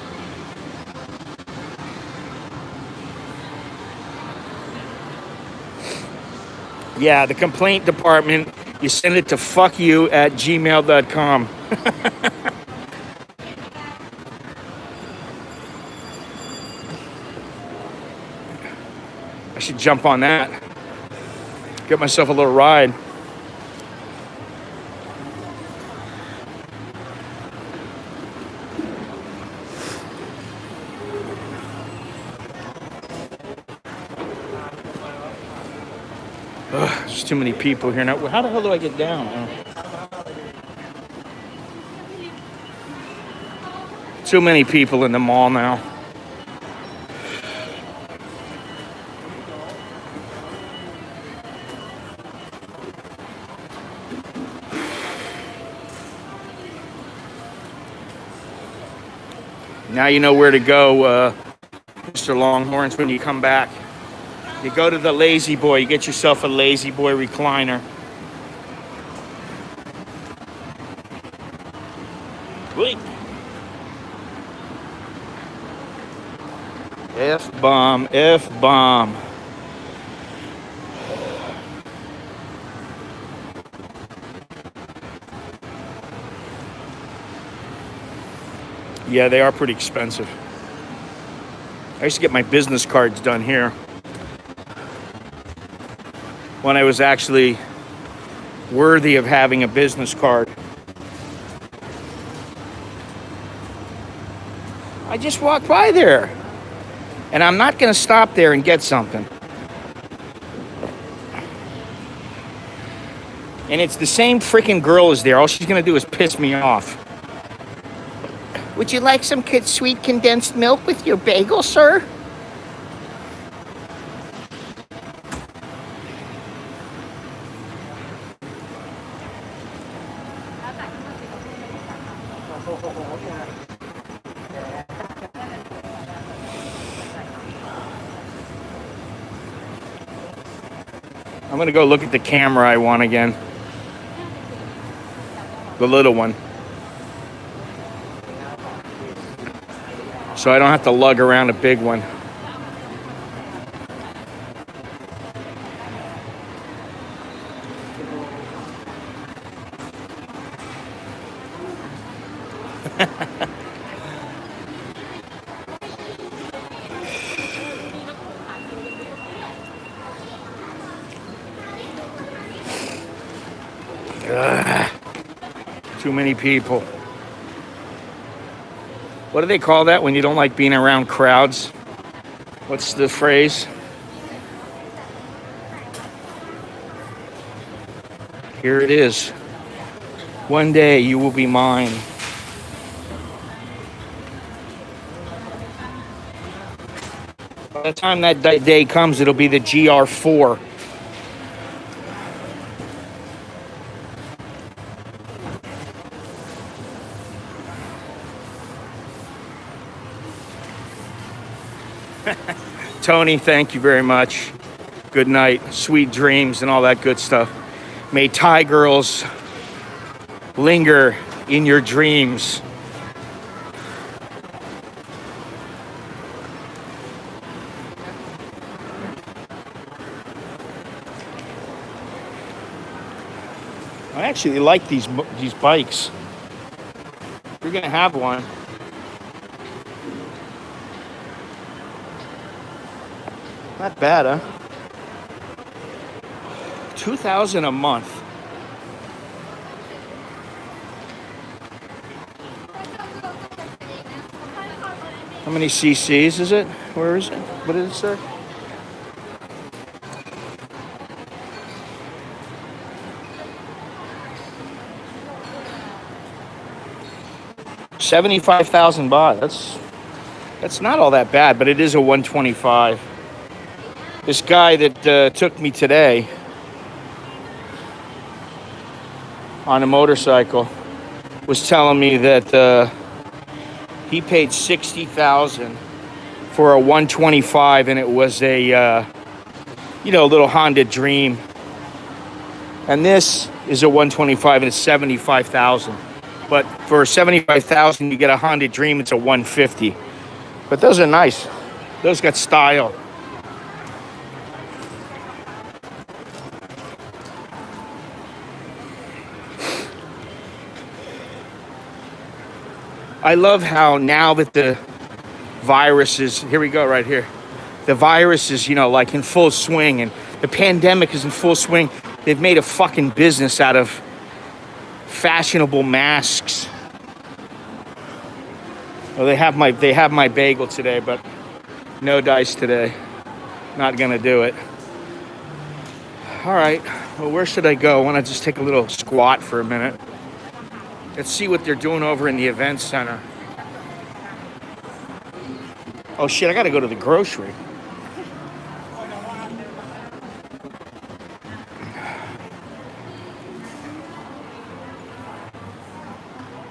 A: Yeah, the complaint department, you send it to fuckyou@gmail.com. I should jump on that. Get myself a little ride. There's too many people here now. How the hell do I get down? Too many people in the mall now. Now you know where to go, Mr. Longhorns, when you come back. You go to the Lazy Boy. You get yourself a Lazy Boy recliner. Wait. F-bomb, F-bomb. Yeah, they are pretty expensive. I used to get my business cards done here when I was actually worthy of having a business card. I just walked by there, and I'm not going to stop there and get something. And it's the same freaking girl is there. All she's going to do is piss me off. Would you like some sweet condensed milk with your bagel, sir? I'm gonna go look at the camera I want again. The little one. So I don't have to lug around a big one. Too many people. What do they call that when you don't like being around crowds? What's the phrase? Here it is. One day you will be mine. By the time that day comes, it'll be the GR4. Tony, thank you very much. Good night, sweet dreams, and all that good stuff. May Thai girls linger in your dreams. I actually like these bikes. You're gonna have one. Not bad, huh? $2,000 a month. How many cc's is it? Where is it? What did it say? $75,000 baht. That's not all that bad, but it is a 125. This guy that took me today on a motorcycle was telling me that he paid 60,000 for a 125, and it was a little Honda Dream. And this is a 125, and it's 75,000. But for 75,000, you get a Honda Dream. It's a 150. But those are nice. Those got style. I love how now that the virus is, here we go right here. The virus is, like in full swing, and the pandemic is in full swing. They've made a fucking business out of fashionable masks. Well, they have my bagel today, but no dice today. Not gonna do it. All right, well, where should I go? I wanna just take a little squat for a minute. Let's see what they're doing over in the event center. Oh shit, I gotta go to the grocery.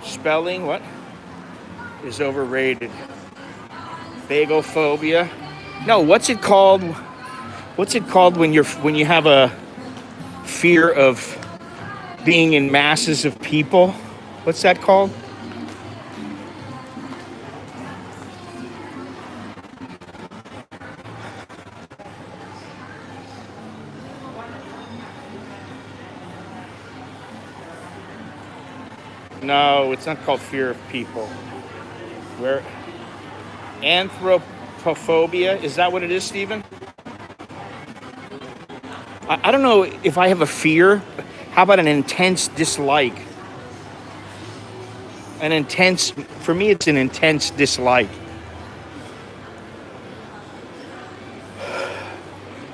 A: Spelling, what? Is overrated. Bagel phobia. No, what's it called? What's it called when you have a fear of being in masses of people? What's that called? No, it's not called fear of people. Where? Anthropophobia? Is that what it is, Stephen? I don't know if I have a fear. How about an intense dislike? For me, it's an intense dislike.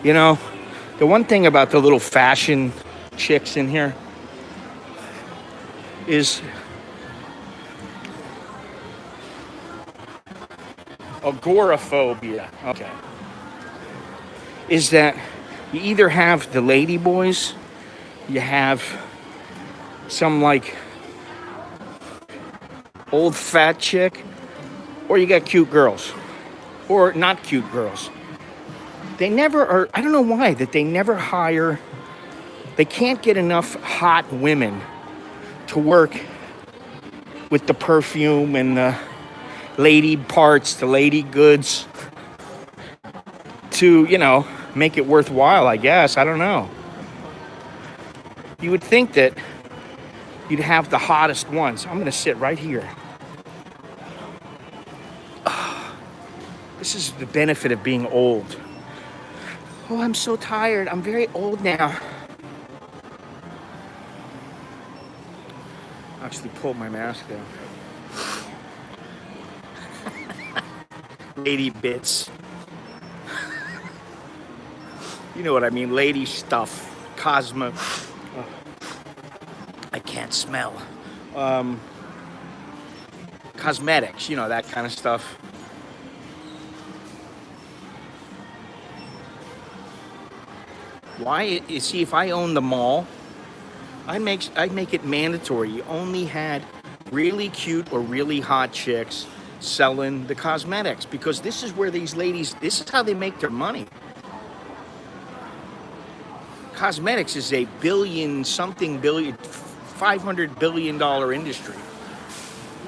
A: The one thing about the little fashion chicks in here is agoraphobia. Okay. Is that you either have the lady boys, you have some like old fat chick, or you got cute girls, or not cute girls. They never are, I don't know why, that they never hire, they can't get enough hot women to work with the perfume and the lady parts, the lady goods, to, make it worthwhile, I guess. I don't know. You would think that you'd have the hottest ones. I'm gonna sit right here. This is the benefit of being old. Oh, I'm so tired. I'm very old now. Actually pulled my mask down. Lady bits. You know what I mean, lady stuff. Cosmo. Oh. I can't smell. Cosmetics, you know, that kind of stuff. Why? You see, if I owned the mall, I'd make it mandatory. You only had really cute or really hot chicks selling the cosmetics, because this is where these ladies, this is how they make their money. Cosmetics is a $500 billion industry.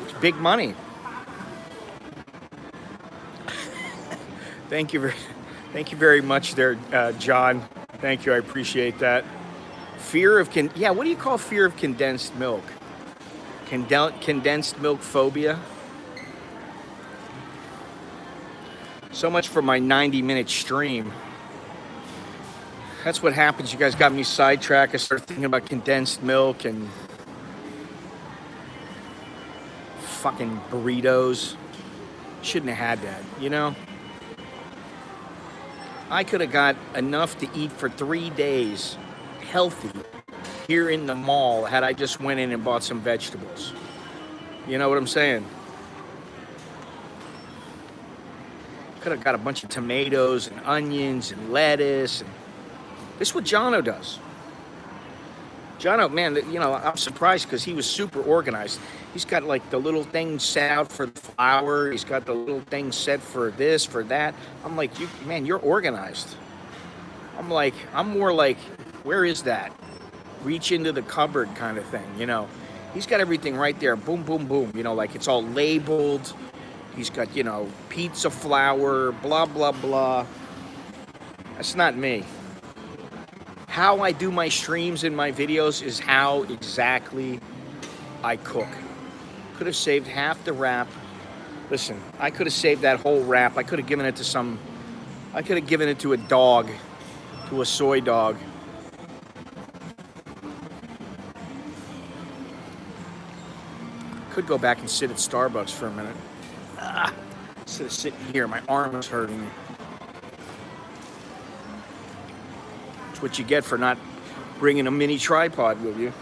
A: It's big money. Thank you very much there, John. Thank you, I appreciate that. Fear of what do you call fear of condensed milk? Condensed milk phobia? So much for my 90-minute stream. That's what happens. You guys got me sidetracked. I started thinking about condensed milk and fucking burritos. Shouldn't have had that, you know? I could have got enough to eat for 3 days, healthy, here in the mall had I just went in and bought some vegetables. You know what I'm saying? Could have got a bunch of tomatoes and onions and lettuce. And this is what Jono does. Jono, man, you know, I'm surprised because he was super organized. He's got like the little thing set out for the flour. He's got the little thing set for this, for that. I'm like, you're organized. I'm more like, where is that? Reach into the cupboard kind of thing, you know. He's got everything right there. Boom, boom, boom. You know, like it's all labeled. He's got, you know, pizza flour, blah, blah, blah. That's not me. How I do my streams and my videos is how exactly I cook. Could have saved half the wrap. Listen, I could have saved that whole wrap. I could have given it to a dog, to a soy dog. Could go back and sit at Starbucks for a minute. Instead of sitting here, my arm is hurting me. That's what you get for not bringing a mini tripod with you.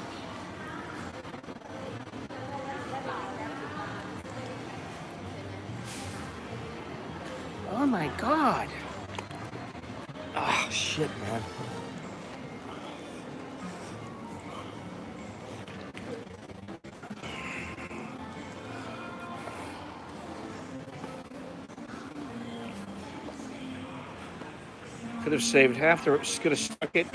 A: Oh my God. Oh, shit, man. Could have saved half the, just could have stuck it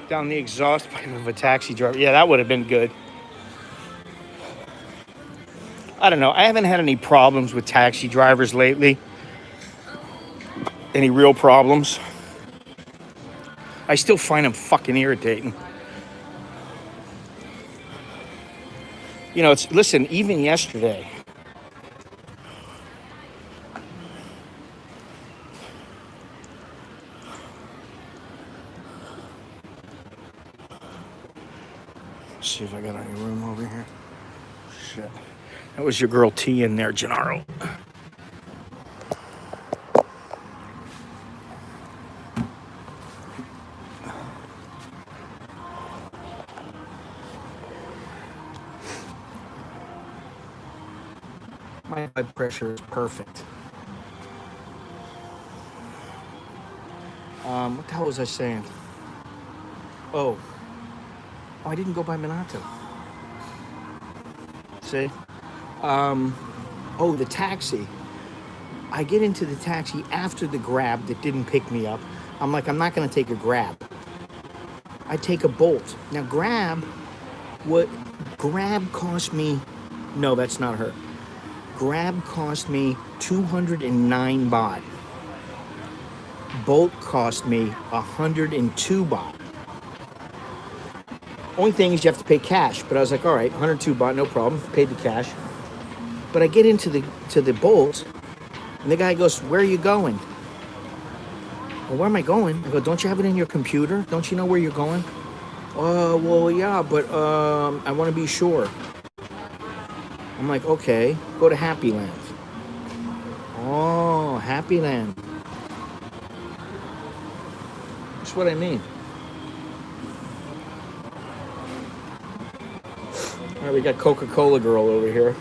A: down the exhaust pipe of a taxi driver. Yeah, that would have been good. I don't know. I haven't had any problems with taxi drivers lately. Any real problems. I still find them fucking irritating. You know, listen, even yesterday, see if I got any room over here. Shit. That was your girl T in there, Gennaro. My blood pressure is perfect. What the hell was I saying? Oh, I didn't go by Minato. See? Oh, the taxi. I get into the taxi after the Grab that didn't pick me up. I'm like, I'm not going to take a Grab. I take a Bolt. Now, Grab cost me, no, that's not her. Grab cost me 209 baht. Bolt cost me 102 baht. Only thing is you have to pay cash, but I was like, all right, 102 baht, no problem, paid the cash. But I get into the Bolt, and the guy goes, where are you going? Well, where am I going? I go, don't you have it in your computer? Don't you know where you're going? Well, yeah, but I want to be sure. I'm like, okay, go to Happy Land. Oh, Happy Land. That's what I mean. All right, we got Coca-Cola girl over here.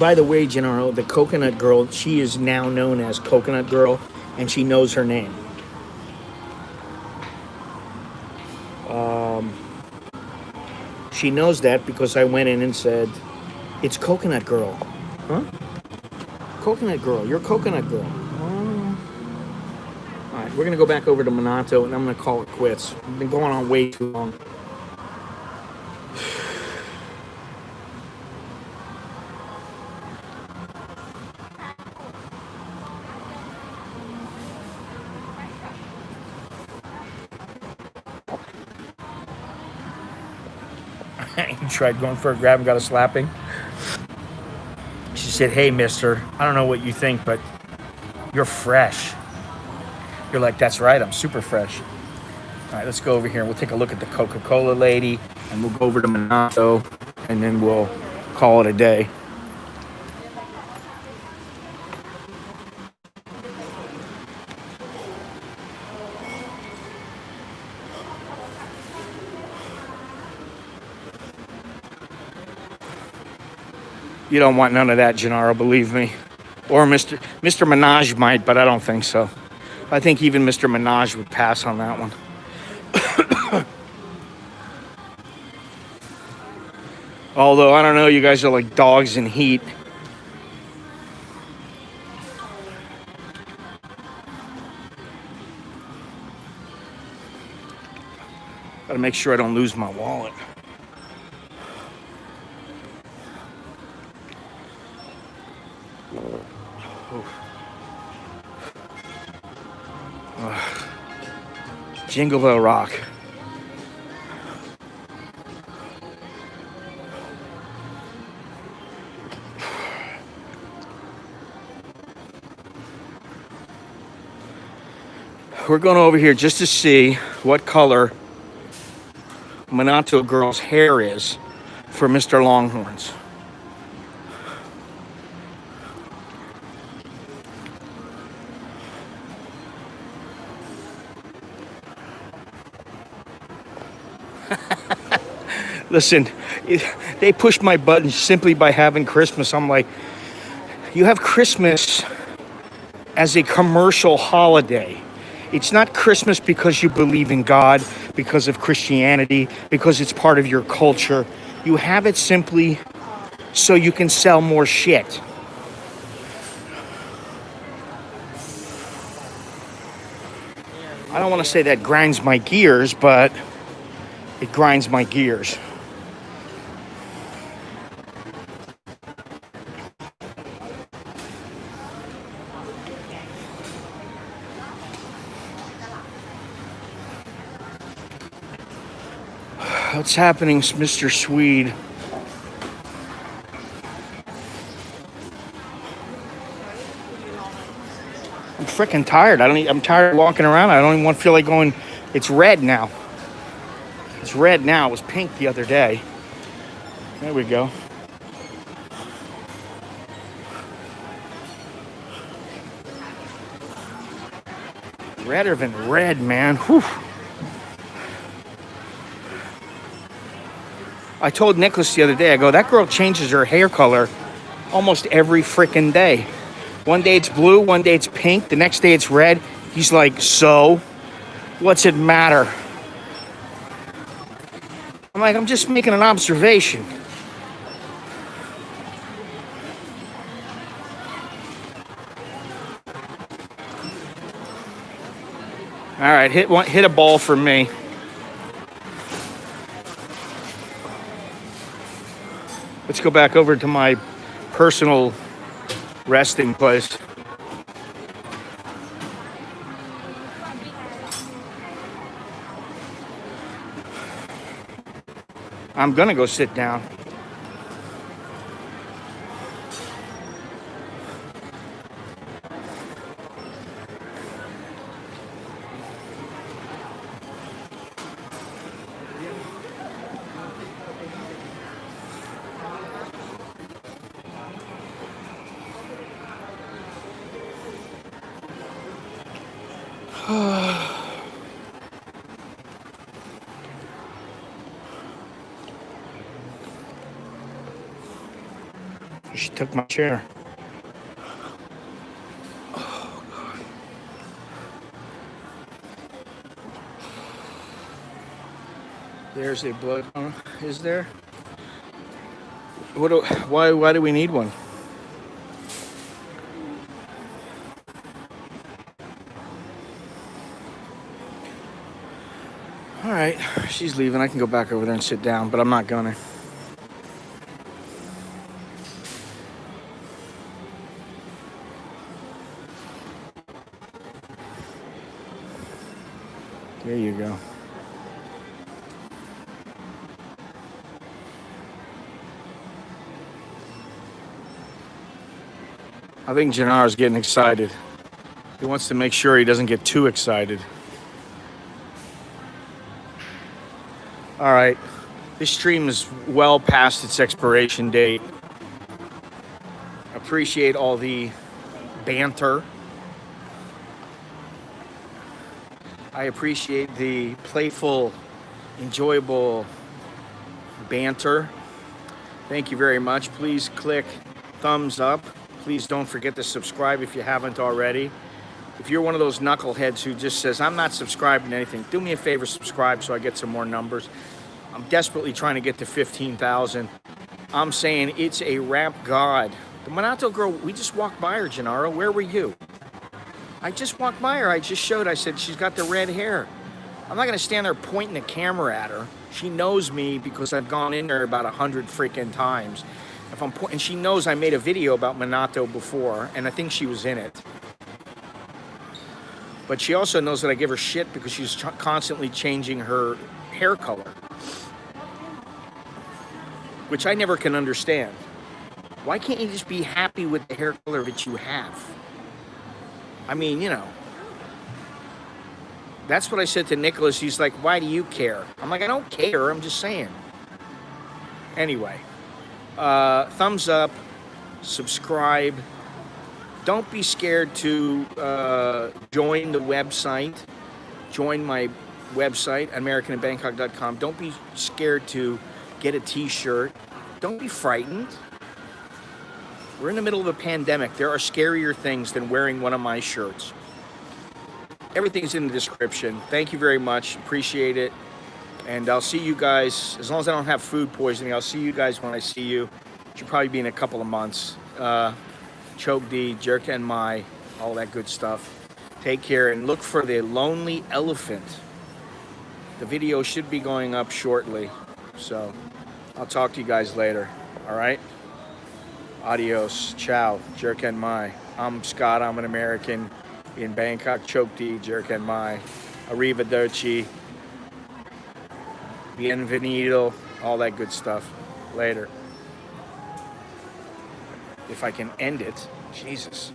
A: By the way, Gennaro, the coconut girl, she is now known as Coconut Girl, and she knows her name. She knows that because I went in and said, it's Coconut Girl. Huh? Coconut Girl, you're Coconut Girl. Oh. All right, we're going to go back over to Minato, and I'm going to call it quits. We've been going on way too long. He tried going for a grab and got a slapping. She said, hey, mister, I don't know what you think, but you're fresh. You're like, that's right, I'm super fresh. All right, let's go over here and we'll take a look at the Coca-Cola lady, and we'll go over to Minato, and then we'll call it a day. You don't want none of that, Gennaro, believe me. Or Mr. Minaj might, but I don't think so. I think even Mr. Minaj would pass on that one. Although, I don't know, you guys are like dogs in heat. Gotta make sure I don't lose my wallet. Jingle Bell Rock. We're going over here just to see what color Minato girl's hair is for Mr. Longhorns. Listen, they pushed my buttons simply by having Christmas. I'm like, you have Christmas as a commercial holiday. It's not Christmas because you believe in God, because of Christianity, because it's part of your culture. You have it simply so you can sell more shit. I don't want to say that grinds my gears, but it grinds my gears. What's happening, Mr. Swede? I'm freaking tired. I'm tired of walking around. I don't even want to feel like going. It's red now. It's red now. It was pink the other day. There we go. Redder than red, man. Whew. I told Nicholas the other day, I go, that girl changes her hair color almost every freaking day. One day it's blue, one day it's pink, the next day it's red. He's like, so? What's it matter? I'm like, I'm just making an observation. All right, hit a ball for me. Let's go back over to my personal resting place. I'm gonna go sit down. She took my chair. There's a blood. Is there? Why do we need one? All right, she's leaving. I can go back over there and sit down, but I'm not gonna. There you go. I think Janar's getting excited. He wants to make sure he doesn't get too excited. All right, this stream is well past its expiration date. Appreciate all the banter. I appreciate the playful, enjoyable banter. Thank you very much. Please click thumbs up. Please don't forget to subscribe if you haven't already. If you're one of those knuckleheads who just says, I'm not subscribing to anything, do me a favor, subscribe so I get some more numbers. I'm desperately trying to get to 15,000. I'm saying it's a rap god. The Minato girl, we just walked by her, Gennaro. Where were you? I just walked by her. I said, she's got the red hair. I'm not going to stand there pointing the camera at her. She knows me because I've gone in there about 100 freaking times. And she knows I made a video about Minato before, and I think she was in it. But she also knows that I give her shit because she's constantly changing her hair color, which I never can understand. Why can't you just be happy with the hair color that you have? I mean, you know, that's what I said to Nicholas. He's like, why do you care? I'm like, I don't care. I'm just saying. Anyway, thumbs up, subscribe. Don't be scared to join the website. Join my website, americaninbangkok.com. Don't be scared to get a t-shirt. Don't be frightened. We're in the middle of a pandemic. There are scarier things than wearing one of my shirts. Everything's in the description. Thank you very much. Appreciate it. And I'll see you guys, as long as I don't have food poisoning, I'll see you guys when I see you. It should probably be in a couple of months. Chokdi, Jerk and Mai, all that good stuff. Take care and look for the Lonely Elephant. The video should be going up shortly. So I'll talk to you guys later. All right? Adios. Ciao. Jerk and Mai. I'm Scott. I'm an American in Bangkok. Chokdi, Jerk and Mai. Arrivederci. Bienvenido. All that good stuff. Later. If I can end it. Jesus.